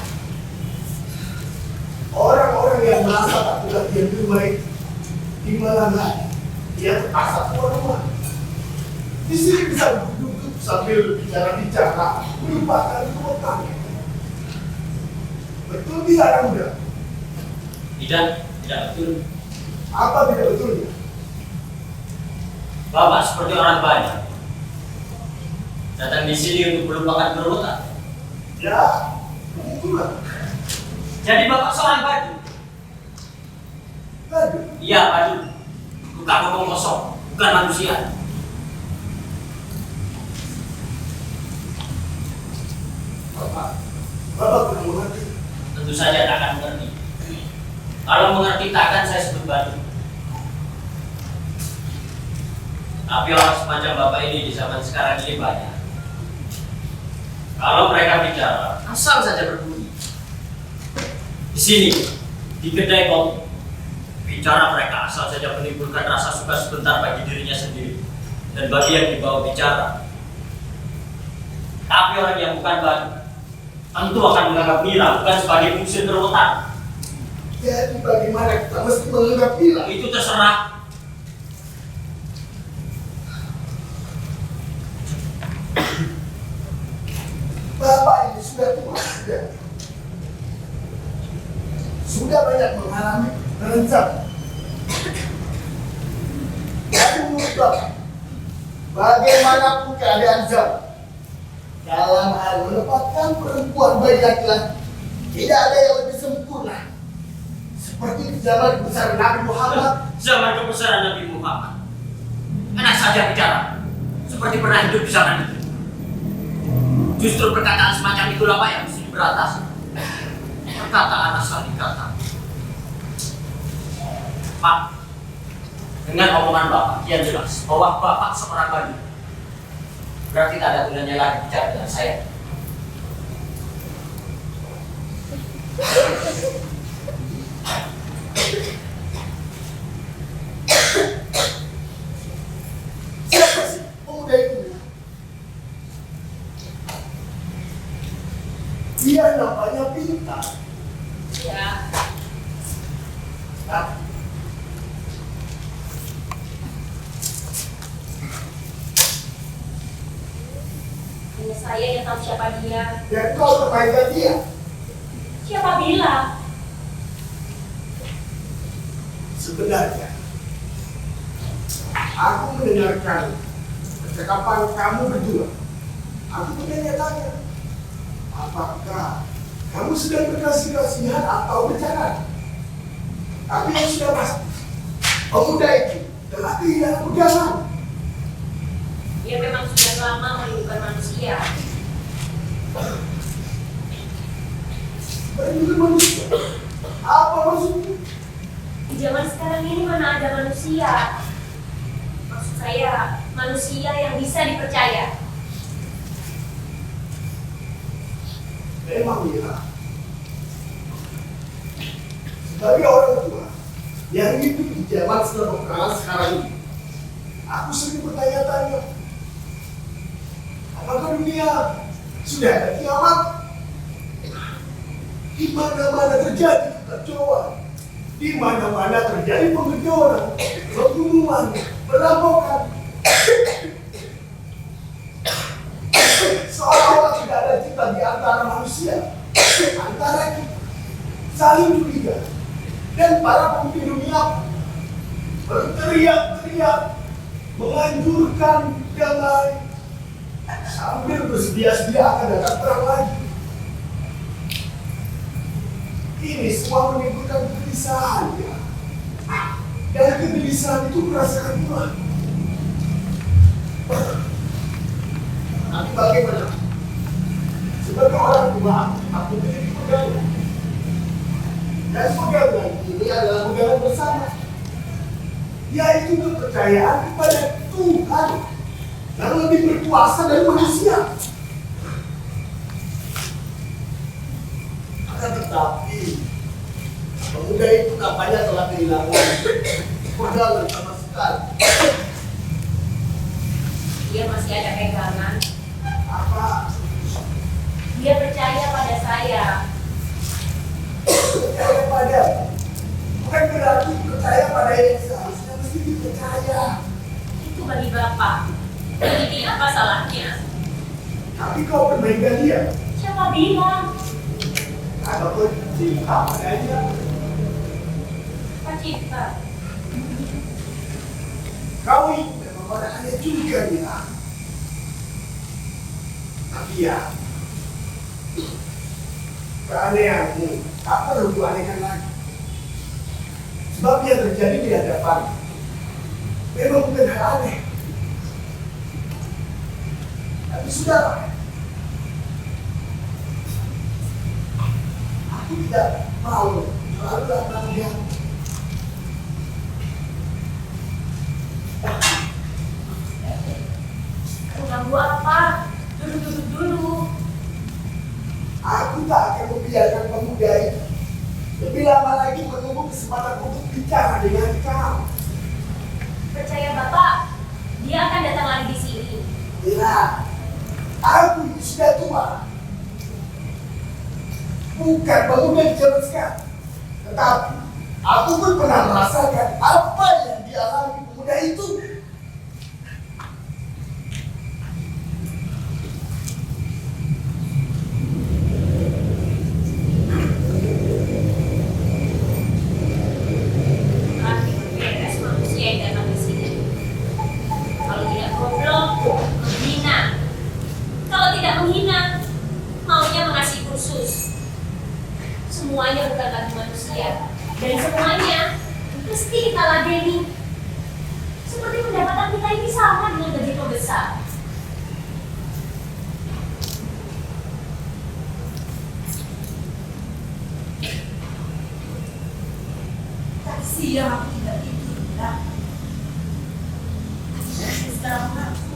Speaker 7: Orang-orang yang merasa tak punya yang terbaik di malam hari, dia terpaksa keluar rumah. Di sini bisa duduk sambil bicara-bicara, melupakan kota. Betul tidak, Anda?
Speaker 2: Tidak betul.
Speaker 7: Apa tidak betulnya?
Speaker 2: Bapak seperti orang banyak datang di sini untuk melupakan kerutan.
Speaker 7: Ya, begitulah.
Speaker 2: Jadi bapak seorang badu.
Speaker 7: Aduh,
Speaker 2: Iya badu. Bukan ngomong kosong, bukan manusia.
Speaker 7: Bapak kurang mengerti.
Speaker 2: Tentu saja tak akan mengerti. Kalau mengerti takkan saya sebut badu. Tapi orang semacam bapak ini di zaman sekarang ini banyak. Kalau mereka bicara, asal saja berbunyi. Di sini, di kedai kopi, bicara mereka asal saja menimbulkan rasa suka sebentar bagi dirinya sendiri dan bagi yang dibawa bicara. Tapi orang yang bukan badu tentu akan menganggap Mira bukan sebagai fungsi berurutan.
Speaker 7: Jadi bagaimana kita mesti menganggap Mira?
Speaker 2: Itu terserah.
Speaker 7: Bapak ini sudah tua, sudah banyak mengalami rencana. Jadi menurut Bapak, bagaimanapun keadaan zaman, dalam hal menempatkan perempuan baik laki-laki, tidak ada yang lebih sempurna. Seperti di zaman besar Nabi Muhammad.
Speaker 2: Zaman kebesaran Nabi Muhammad, enak saja bicara seperti pernah hidup di zaman itu. Justru perkataan semacam itulah Pak yang mesti diberantas. Perkataan asal dikata. Pak, dengan omongan Bapak kian jelas bahwa Bapak seorang badu. Berarti tak ada gunanya lagi bicara dengan saya.
Speaker 7: Siapa sih pemuda itu? Dia nampaknya pintar.
Speaker 3: Ya,
Speaker 7: Tapi
Speaker 3: hanya saya yang tahu siapa dia.
Speaker 7: dan kau terbaikkan dia.
Speaker 3: Siapa bilang?
Speaker 7: Sebenarnya, aku mendengarkan percakapan kamu berdua. Aku bertanya-tanya, apakah kamu sedang berkasih-kasihan atau bercanda? Tapi yang sudah pasti, pemuda itu telah kehilangan pegangan.
Speaker 3: Dia memang sudah lama merindukan manusia.
Speaker 7: Merindukan manusia. Apa maksudnya?
Speaker 3: Di zaman sekarang ini mana ada manusia? Maksud saya, manusia yang bisa dipercaya.
Speaker 7: Memang ya. Sebagai orang tua yang hidup di zaman peperangan sekarang ini, aku sering bertanya-tanya, apakah dunia sudah ada kiamat? Di mana-mana terjadi kekacauan, di mana-mana terjadi pengejaran, pembunuhan, perampokan. Seolah-olah tidak ada cinta di antara manusia, antara kita, saling curiga, dan para pemimpin dunia berteriak-teriak, menganjurkan damai, sambil bersedia-sedia akan datang perang lagi. Ini semua menimbulkan kegelisahan ya. Dan kegelisahan itu merasakan pula. Tapi bagaimana? Sebagai orang tua, aku menjadi pegangan. Dan pegangan ini adalah pegangan bersama, yaitu kepercayaan kepada Tuhan yang lebih berkuasa dari manusia. Akan tetapi, pemuda itu nampaknya telah kehilangan pegangan sama sekali.
Speaker 3: Dia masih ada pegangan.
Speaker 7: Apa?
Speaker 3: Dia percaya pada saya.
Speaker 7: Percaya pada, bukan berarti percaya pada yang seharusnya mesti dipercaya.
Speaker 3: Itu bagi Bapak. Jadi apa salahnya?
Speaker 7: Tapi kau bermain dia.
Speaker 3: Siapa bilang?
Speaker 7: Kalau kau cinta padanya,
Speaker 3: Pak Cipta.
Speaker 7: kau itu memang orangnya juga ya. Tapi ya, keanehanmu tak perlu kuanehkan lagi. Sebab yang terjadi di hadapan memang bukan hal aneh. Tapi sudahlah, aku tidak mau terlalu lama mengganggu.
Speaker 3: Mengganggu apa? Duduk-duduk dulu.
Speaker 7: Aku tak akan membiarkan pemuda itu lebih lama lagi menunggu kesempatan untuk bicara dengan kau.
Speaker 3: Percaya Bapak, dia akan datang lagi di sini.
Speaker 7: Ya, aku itu sudah tua. Bukan pemuda di zaman sekarang. Tetapi, aku pun pernah merasakan apa yang dialami pemuda itu.
Speaker 3: Lagi beres manusia yang datang di sini. Kalau tidak goblok, menghina. Kalau tidak menghina, maunya mengasih kursus. Semuanya bukan lagi manusia. Dan semuanya mesti kita ladeni. Seperti pendapatan kita ini sama dengan gaji pembesar.
Speaker 4: Tak siang aku tidak tidur ya. Sekarang aku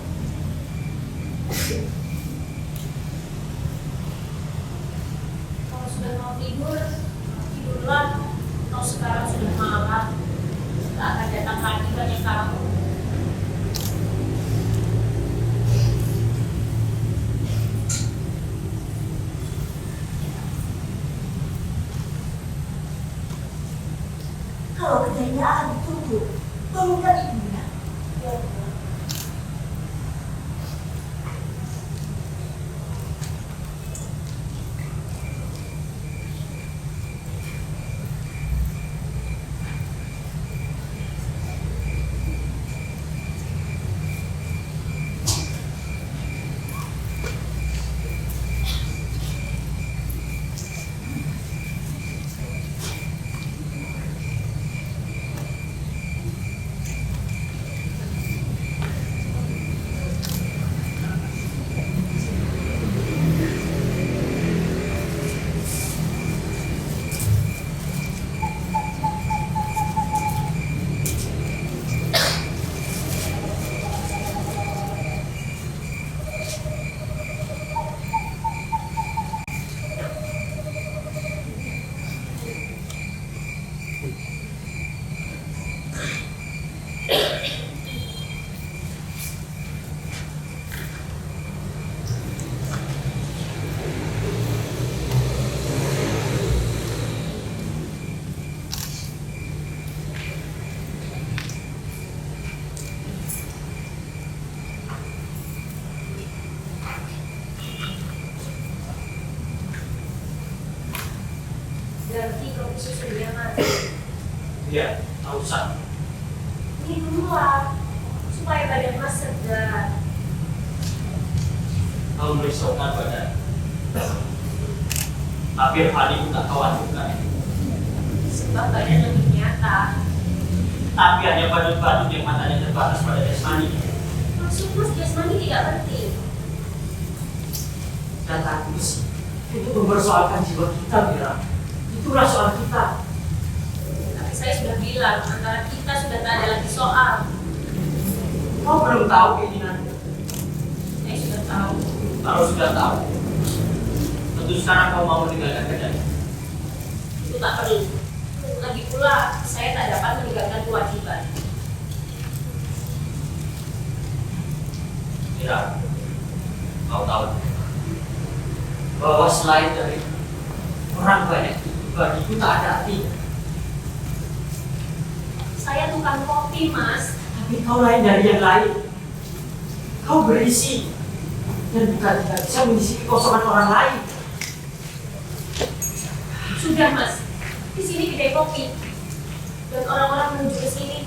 Speaker 3: Kalau sudah mau tidur, tidurlah. Kalau sekarang sudah malam, tak akan datang lagi banyak kamu.
Speaker 4: kalau kerjanya akan ditunggu, bangunkan ibunya. Ya,
Speaker 3: Berarti kau susu dia mati.
Speaker 2: Iya, tak usah.
Speaker 3: Minumlah, supaya badan mas segar.
Speaker 2: Kau merisaukan badan. Tapi hal itu tak kau ajukan.
Speaker 3: sebab badan lebih nyata.
Speaker 2: Tapi hanya badut-badut yang matanya terbatas pada jasmani.
Speaker 3: Maksud Mas jasmani tidak penting.
Speaker 2: Datang untuk mempersoalkan jiwa kita, Mira. Itulah soal kita.
Speaker 3: Tapi saya sudah bilang, antara kita sudah tak ada lagi soal.
Speaker 2: Kau belum tahu keinginannya.
Speaker 3: Saya sudah tahu.
Speaker 2: Kalau sudah tahu, tentu sekarang kau mau meninggalkan kedai.
Speaker 3: Itu tak perlu. Lagi pula, saya tak dapat meninggalkan kewajiban.
Speaker 2: Mira, kau tahu bahwa selain dari orang banyak, bagiku tak ada artinya.
Speaker 3: Saya tukang kopi, Mas.
Speaker 2: Tapi kau lain dari yang lain. Kau berisi dan bukan tidak bisa mengisi kekosongan orang lain.
Speaker 3: Sudah, Mas. Di sini kedai kopi. Dan orang-orang menuju ke sini.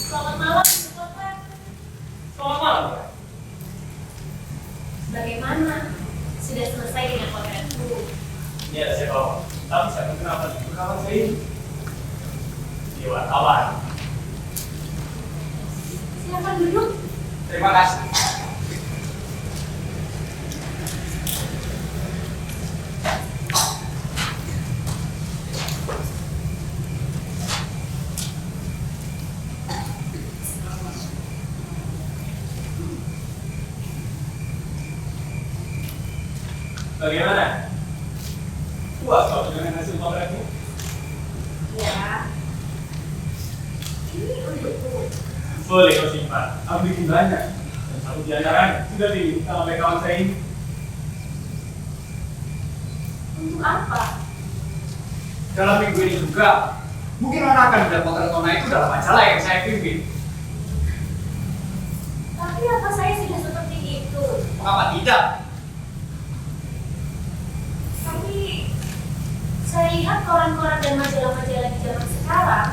Speaker 3: Selamat malam, Bapak.
Speaker 2: Selamat malam.
Speaker 3: Bagaimana? Sudah selesai dengan potretku.
Speaker 2: Ini ada saya bawa. Tapi saya kenapa kawan saya ini? Dia wartawan.
Speaker 3: Silakan duduk.
Speaker 2: Terima kasih. Bagaimana? Puas kau dengan hasil potretmu?
Speaker 3: Ya. Ini untukku.
Speaker 2: Boleh kau simpan. Aku bikin banyak. Dan satu di antaranya sudah diminta oleh kawan saya ini.
Speaker 3: Untuk apa?
Speaker 2: Dalam minggu ini juga, mungkin orang akan melihat potret Nona itu dalam majalah yang saya pimpin.
Speaker 3: Tapi apa saya sudah seperti itu?
Speaker 2: Mengapa tidak?
Speaker 3: Tapi saya lihat koran-koran dan majalah-majalah di zaman sekarang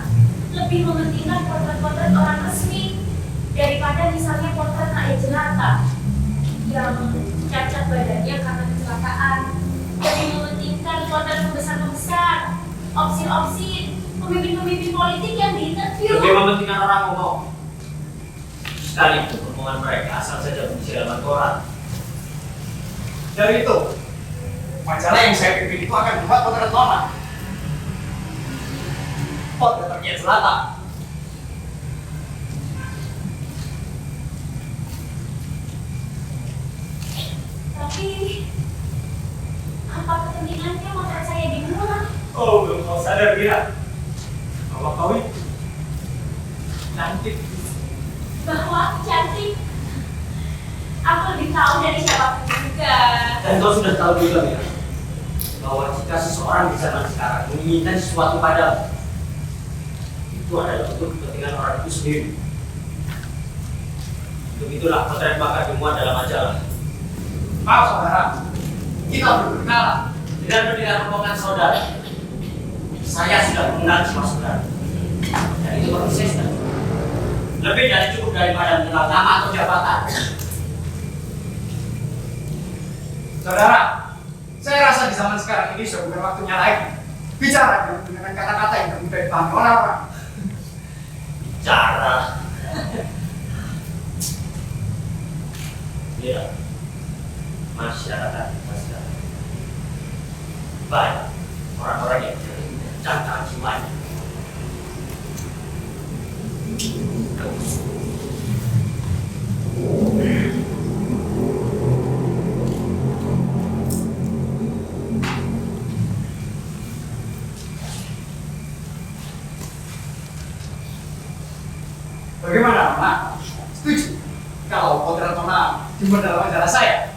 Speaker 3: lebih mementingkan potret-potret orang resmi daripada misalnya potret rakyat jelata yang cacat badannya karena kecelakaan. Lebih mementingkan potret pembesar-pembesar, opsi-opsi pemimpin-pemimpin politik yang diinterview.
Speaker 2: Lebih mementingkan orang ngomong. Sekali itu omongan mereka asal saja berisi halaman koran. Dari itu, majalah yang saya pimpin itu akan membuat potret Nona. Potret rakyat jelata.
Speaker 3: Tapi apa kepentingannya potret saya dibuang?
Speaker 2: Oh, belum kau sadar, Mira. Bahwa kau itu cantik.
Speaker 3: Bahwa aku cantik. Aku lebih tahu dari siapapun juga.
Speaker 2: Dan kau sudah tahu juga, Mira, bahwa jika seseorang di zaman sekarang menginginkan sesuatu padamu, itu adalah untuk kepentingan orang itu sendiri. Begitulah potret bakar dimuat dalam majalah. Maaf saudara, kita berkenalan dengan mendengar omongan saudara. Saya sudah mengenal semua saudara, dan itu bagi saya sudah cukup. Lebih dari cukup daripada mengenal nama atau jabatan. Saudara, saya rasa di zaman sekarang ini sudah bukan waktunya lagi bicara dengan kata-kata yang tidak mudah dipahami orang-orang. Bicara. Iya. Masyarakat banyak orang-orang yang tercatat jiwanya. Bagaimana, Nona? Setuju kalau potret Nona dimuat dalam majalah saya?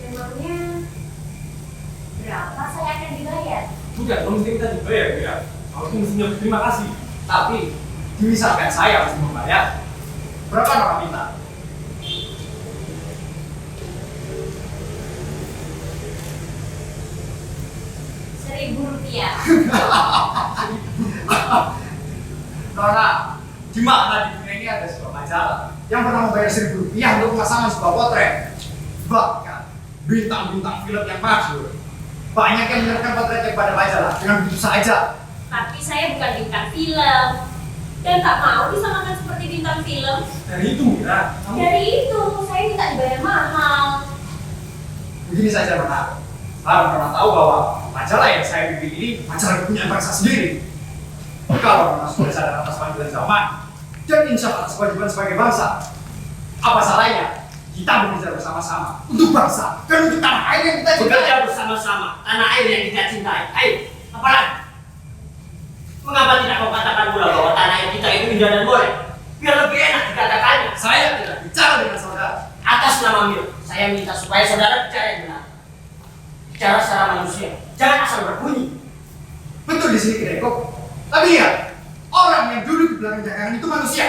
Speaker 3: Memangnya berapa saya akan dibayar?
Speaker 2: Bukan, belum mesti kita dibayar, ya. Kalau itu mestinya berterima kasih. Tapi, dimisalkan saya harus membayar. Berapa Nona minta?
Speaker 3: Rp1.000.
Speaker 2: Nona, di mana di dunia ini ada sebuah majalah
Speaker 7: yang pernah membayar Rp1.000 untuk pemasangan sebuah potret. Bahkan bintang-bintang film yang masyhur banyak yang menyerahkan potretnya kepada majalah dengan begitu saja.
Speaker 3: Tapi saya bukan bintang film dan tak mau disamakan seperti bintang film.
Speaker 7: Dari itu Mira,
Speaker 3: Dari itu saya minta dibayar mahal.
Speaker 7: begini saja Mira. Harap pernah tahu bahwa majalah yang saya bikin ini majalah punya bangsa sendiri. Kalau Mira sudah sadar atas panggilan zaman dan insya Allah atas kewajiban sebagai bangsa, apa salahnya kita bekerja bersama-sama untuk bangsa dan untuk tanah air yang kita cintai.
Speaker 2: Bekerja bersama-sama, tanah air yang kita cintai. Ayo, apalagi? Mengapa tidak kau katakan pula bahwa tanah air kita itu indah dan boleh? Biar lebih enak dikatakannya.
Speaker 7: Saya tidak bicara dengan saudara.
Speaker 2: Atas nama Mir, saya minta supaya saudara bicara yang benar. Bicara secara manusia, jangan asal berbunyi.
Speaker 7: Betul di sini kedai kopi. Tapi lihat, orang yang duduk di belakang dagangan itu manusia.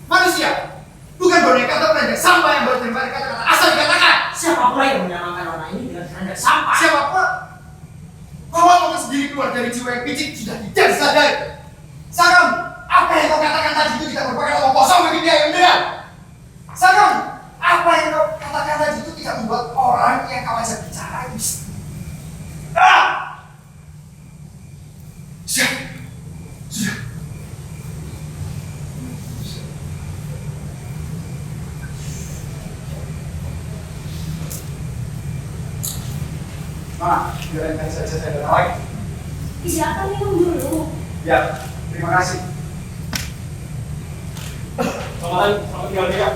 Speaker 7: Manusia, bukan boneka atau keranjang sampah yang baru terima kata-kata asal dikatakan.
Speaker 2: Siapa pula yang menyamakan orang ini dengan keranjang sampah?
Speaker 7: Siapa pula? Bahwa kamu sendiri keluar dari jiwa yang picik sudah tidak disadari. Sekarang, apa yang kau katakan tadi itu tidak merupakan omong kosong bagi dia yang mendengar. Sekarang, apa yang kau katakan tadi itu tidak membuat orang yang kau ajak bicara itu. Sudah. Mana? Biarkan saja saya datang lagi.
Speaker 3: Silakan minum dulu.
Speaker 7: Ya, terima kasih. Selamat tinggal dia.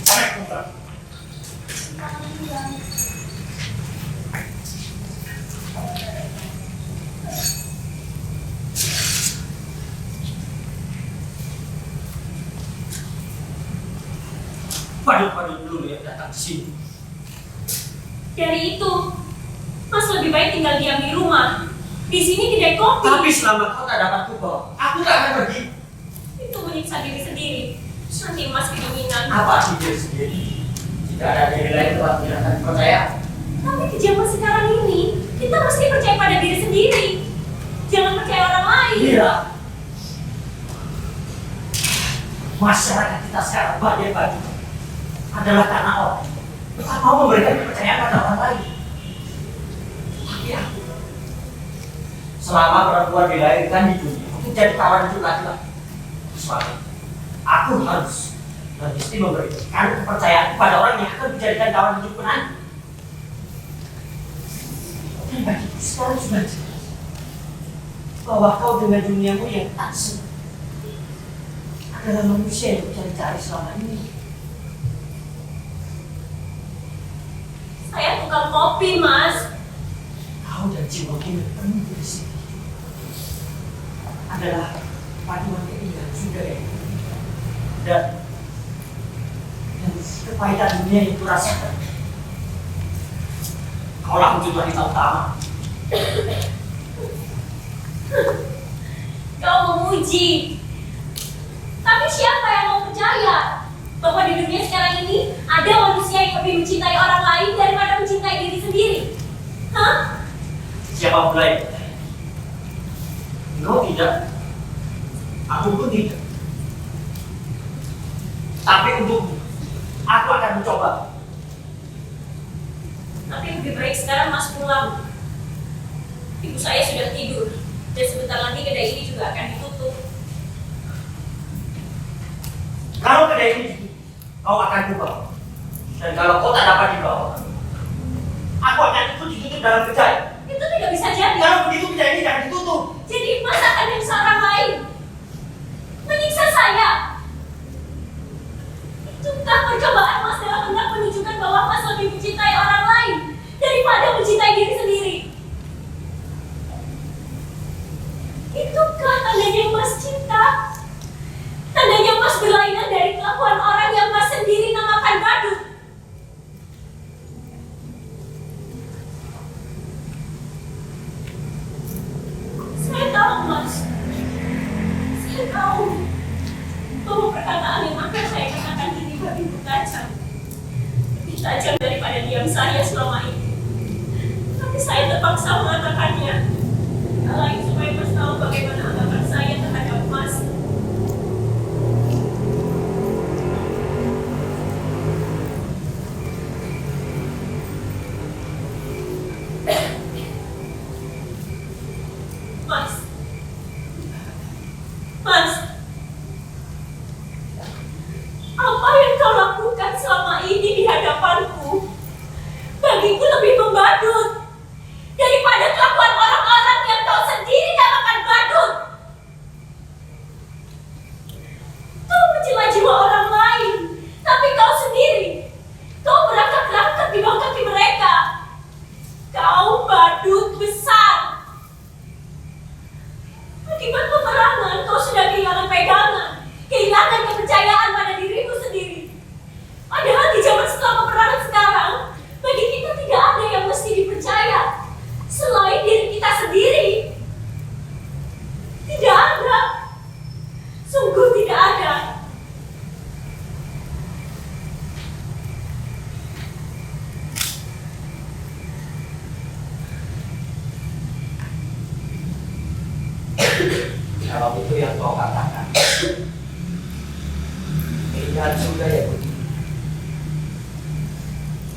Speaker 7: Waalaikumsalam.
Speaker 2: Padahal dulu yang datang ke sini.
Speaker 3: Dari itu, Mas lebih baik tinggal diam di rumah. Di sini kedai kopi.
Speaker 2: Tapi selama kau tak dapat kubawa, aku tak akan pergi.
Speaker 3: Itu menyiksa diri sendiri. Nanti Mas kedinginan.
Speaker 2: Apa sih diri sendiri? Tidak ada diri lain tempat tidak akan percaya.
Speaker 3: Tapi di zaman sekarang ini, kita mesti percaya pada diri sendiri. Jangan percaya orang lain.
Speaker 2: Iya. Masyarakat kita sekarang bagi-bagi adalah karena orang tak mau memberikan kepercayaan pada orang lain. Tapi aku, selama perempuan dilahirkan di dunia untuk jadi kawan hidup laki-laki, suami, aku harus dan mesti memberikan kepercayaan kepada orang yang akan dijadikan kawan hidup nanti. Dan bagiku sekarang sudah jelas bahwa kau dengan duniamu yang tak senang adalah manusia yang mencari-cari selama ini.
Speaker 3: Saya tukang kopi, Mas.
Speaker 2: Kau dan jiwa ini bertemu di sini adalah paduan keinginan sudah dan kepahitan dunia yang kurasakan. Kaulah wujud wanita utama.
Speaker 3: Kau memuji. Tapi siapa yang mau percaya bahwa di dunia sekarang ini ada manusia yang lebih mencintai orang lain daripada mencintai diri sendiri? Hah?
Speaker 2: Siapa pula yang percaya? Engkau tidak, aku pun tidak. Tapi untukmu, aku akan mencoba.
Speaker 3: Tapi lebih baik sekarang Mas pulang. Ibu saya sudah tidur dan sebentar lagi kedai ini juga akan ditutup.
Speaker 2: Kalau kedai ini ditutup, kau akan kubawa. Dan kalau kau tak dapat dibawa, aku akan ikut ditutup dalam kedai.
Speaker 3: Itu tidak bisa jadi.
Speaker 2: Kalau begitu kedai ini jangan ditutup.
Speaker 3: Jadi Mas akan menyiksa orang lain. Menyiksa saya. Itukah percobaan Mas dalam hendak menunjukkan bahwa Mas lebih mencintai orang lain daripada mencintai diri sendiri? Itukah tandanya Mas cinta? Tandanya Mas berlainan dari kelakuan orang yang Mas sendiri namakan badut. Saya tahu, Mas. Saya tahu bahwa perkataan yang akan saya katakan ini begitu tajam. Lebih tajam daripada diam saya selama ini. Tapi saya terpaksa mengatakannya. Lain supaya Mas tahu bagaimana anggapan saya terhadap Mas. besar. Akibat peperangan, kau sudah kehilangan pegangan, kehilangan kepercayaan pada dirimu sendiri. Padahal di zaman setelah peperangan sekarang, bagi kita tidak ada yang mesti dipercaya selain diri kita sendiri. Tidak ada. Sungguh tidak ada.
Speaker 2: Kalau itu yang kau katakan, lihat juga ya begitu.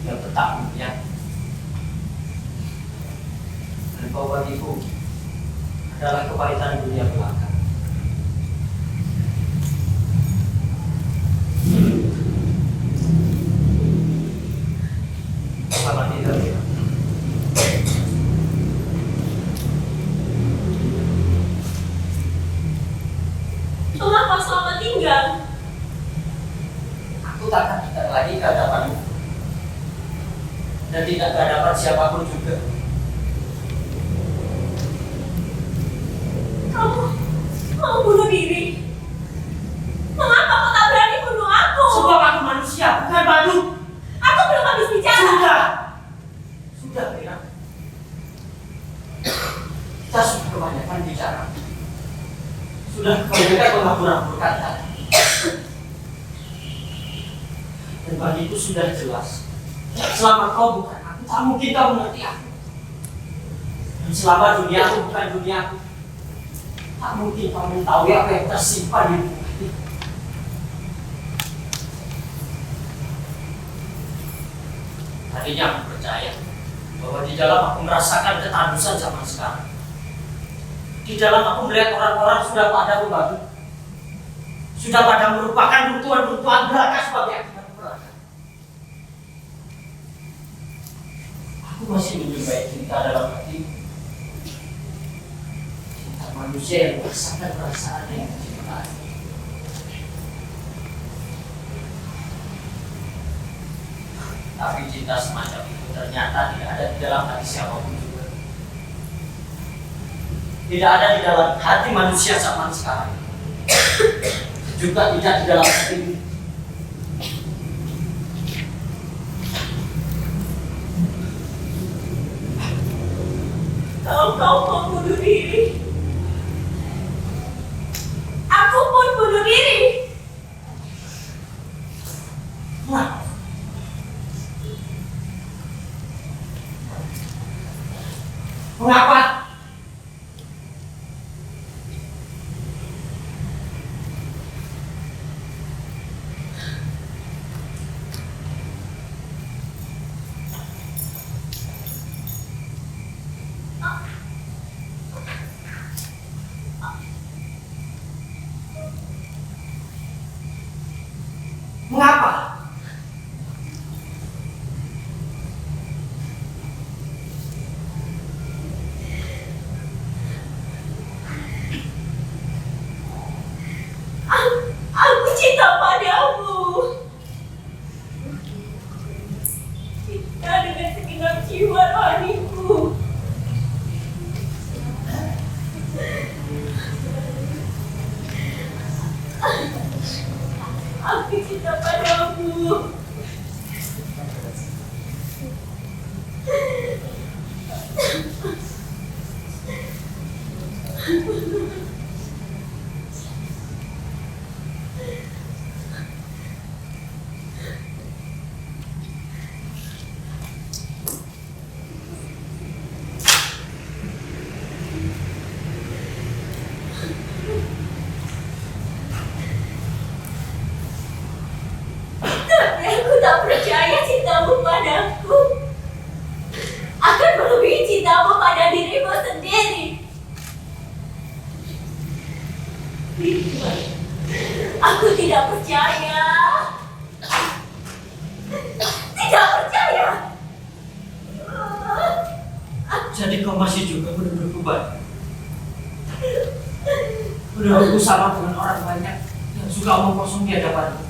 Speaker 2: Yang tetap ya. Dan kau bagiku adalah kepahitan dunia belaka. Selamat tinggal ya.
Speaker 3: Mengapa selamat tinggal?
Speaker 2: Aku takkan tidak lagi ke hadapanmu dan tidak ke hadapan siapapun juga.
Speaker 3: Kamu mau bunuh diri? Mengapa kau tak berani bunuh aku?
Speaker 2: Sebab aku manusia, bukan batu.
Speaker 3: Aku belum habis bicara.
Speaker 2: Sudah, Rina. Kita sudah kebanyakan bicara. Sudah kebanyakan menghambur-hamburkan kata. Dan bagiku sudah jelas. Selama kau bukan aku, tak mungkin kau mengerti aku. Dan selama duniaku bukan duniaku, tak mungkin kau mengetahui apa yang tersimpan di hati. Tadinya aku percaya bahwa di dalam aku merasakan ketandusan zaman sekarang. Di dalam aku melihat orang-orang sudah pada membagi, sudah pada merupakan runtuhan-runtuhan belaka sebagai akibat perang. Aku masih menjumpai cinta dalam hati, cinta manusia yang merasakan perasaan yang kecintaan. Tapi cinta semacam itu ternyata tidak ada di dalam hati siapapun juga. Tidak ada di dalam hati manusia zaman sekarang. Juga tidak di dalam hati ini.
Speaker 3: Kalau kau mau bunuh diri, aku pun bunuh diri.
Speaker 2: Nah, mengapa? Mengapa?
Speaker 3: Aku cinta padamu. Cinta dengan segenap jiwa rohaniku. Aku cinta padamu. Tapi aku tak percaya cintamu padaku akan melebihi cintamu pada dirimu sendiri. Aku tidak percaya. Tidak percaya.
Speaker 2: Jadi kau masih juga menuduhku baik. Menuduhku sama dengan orang banyak yang suka omong kosong di hadapanmu.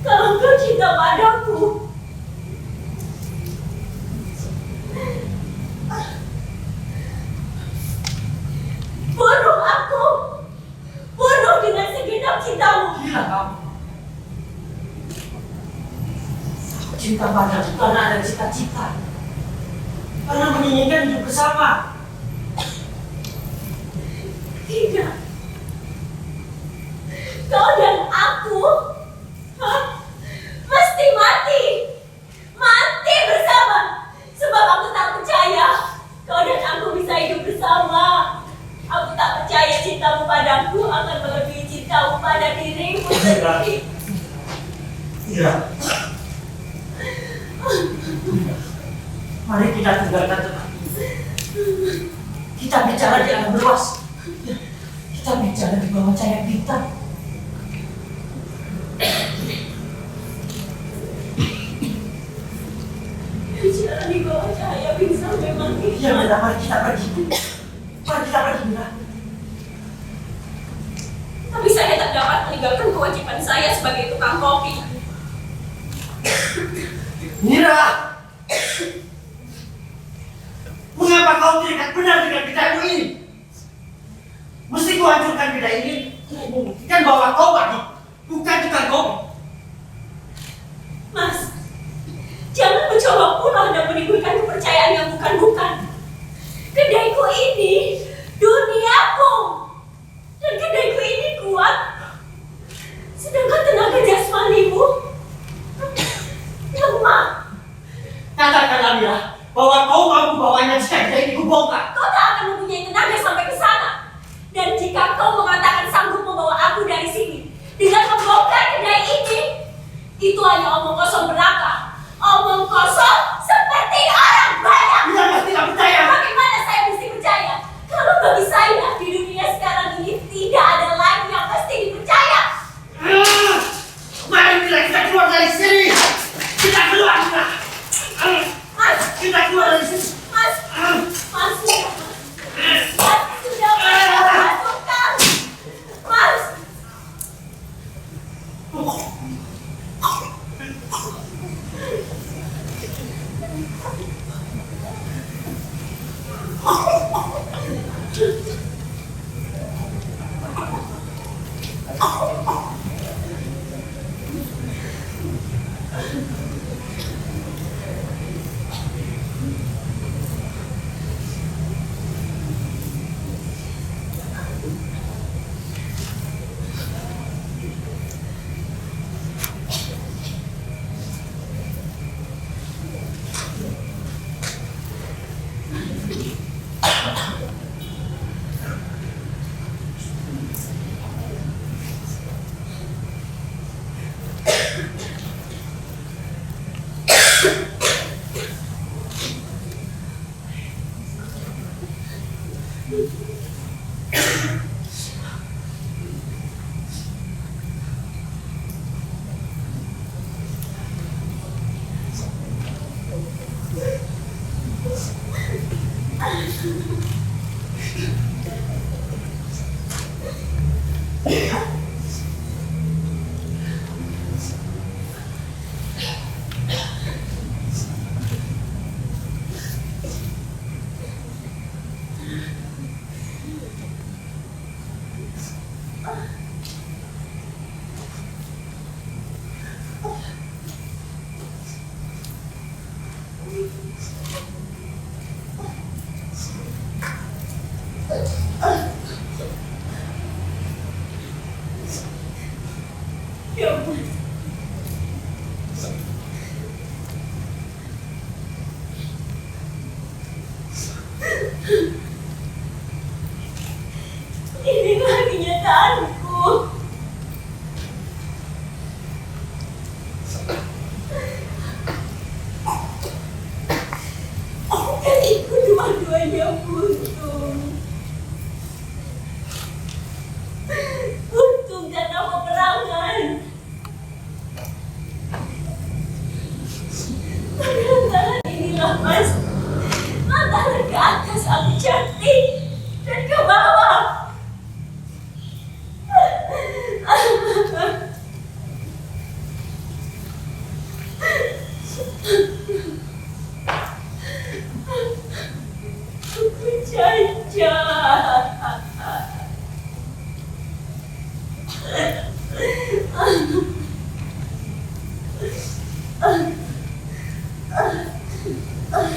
Speaker 3: Kalau kau cinta padaku,
Speaker 2: cinta padamu karena ada cita-cita, karena menginginkan hidup bersama.
Speaker 3: Tidak. Kau dan aku mesti mati. Mati bersama. Sebab aku tak percaya kau dan aku bisa hidup bersama. Aku tak percaya cintamu padaku akan melebihi cintamu pada dirimu sendiri.
Speaker 2: Tidak. Mari kita tinggalkan tempat ini. Kita bicara di alam luas. Kita bicara di bawah cahaya bintang.
Speaker 3: Bicara di bawah cahaya bintang memang
Speaker 2: Ya, Mira, mari kita pergi. Mari kita pergi, Mira.
Speaker 3: Tapi saya tak dapat meninggalkan kewajiban saya sebagai tukang kopi.
Speaker 2: Mira! Mengapa kau terikat benar dengan bidamu ini? Mesti kau hancurkan bidang ini untuk membuktikan bahwa kau mati, bukan tukang kopi.
Speaker 3: Mas, jangan mencoba pula dan menimbulkan kepercayaan yang bukan-bukan. Kedaiku ini duniaku, dan kedaiku ini kuat. Sedangkan tenaga jasmanimu lemah.
Speaker 2: Katakanlah, Mira, bahwa kau mampu bawanya jika kedai ini kubongkar.
Speaker 3: Kau tak akan mempunyai tenaga sampai ke sana. Dan jika kau mengatakan sanggup membawa aku dari sini dengan membongkar kedai ini, itu hanya omong kosong belaka. Omong kosong seperti orang banyak.
Speaker 2: Mira pasti tidak percaya.
Speaker 3: Bagaimana saya mesti percaya? Kalau bagi saya di dunia sekarang ini tidak ada lagi yang mesti dipercaya.
Speaker 2: Mari Mira, kita keluar dari sini. Kita keluar, Mira.
Speaker 3: Mas,
Speaker 2: Kita keluar dari sini.
Speaker 3: Mas, Mas, Mas sudah masukkan. Mas. Ya ampun. Inilah kenyataanku. Hatiku dua-duanya buntung. Buntung karena peperangan. Antara inilah Mas, antara ke atas aku cantik dan ke bawah. Aku cacat. Aku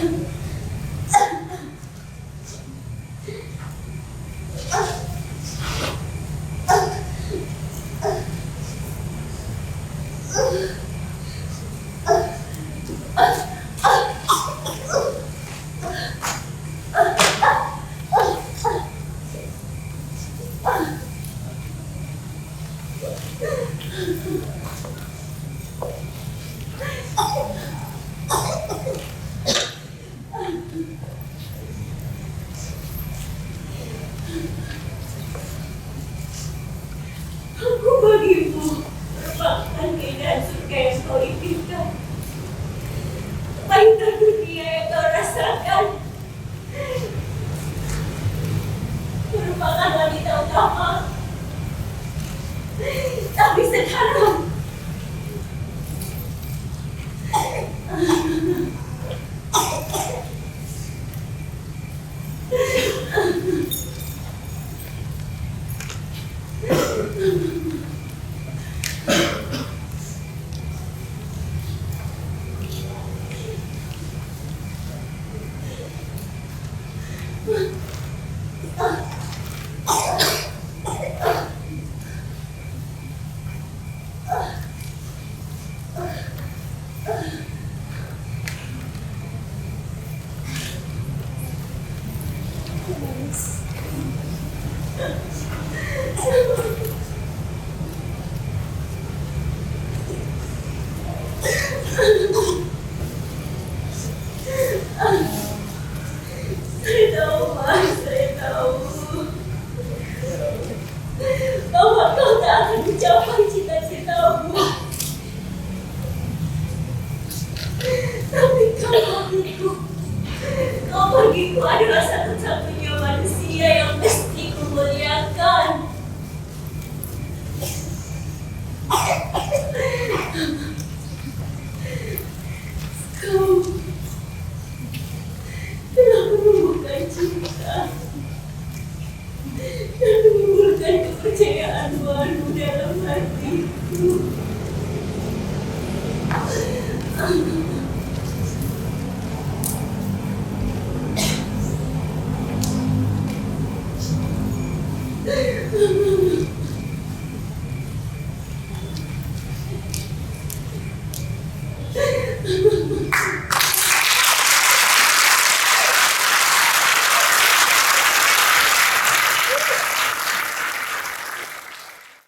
Speaker 3: bagimu merupakan keindahan surga yang kau impikan. Pahitan dunia yang kau rasakan merupakan wanita utama. Tapi sekarang saya tahu, Mas, saya tahu bahwa kau tak akan mencapai cita-citamu. Tapi kau bagiku adalah satu-satunya manusia yang mesti kumuliakan. Kau telah menumbuhkan cinta dan menimbulkan kepercayaan baru dalam hatiku.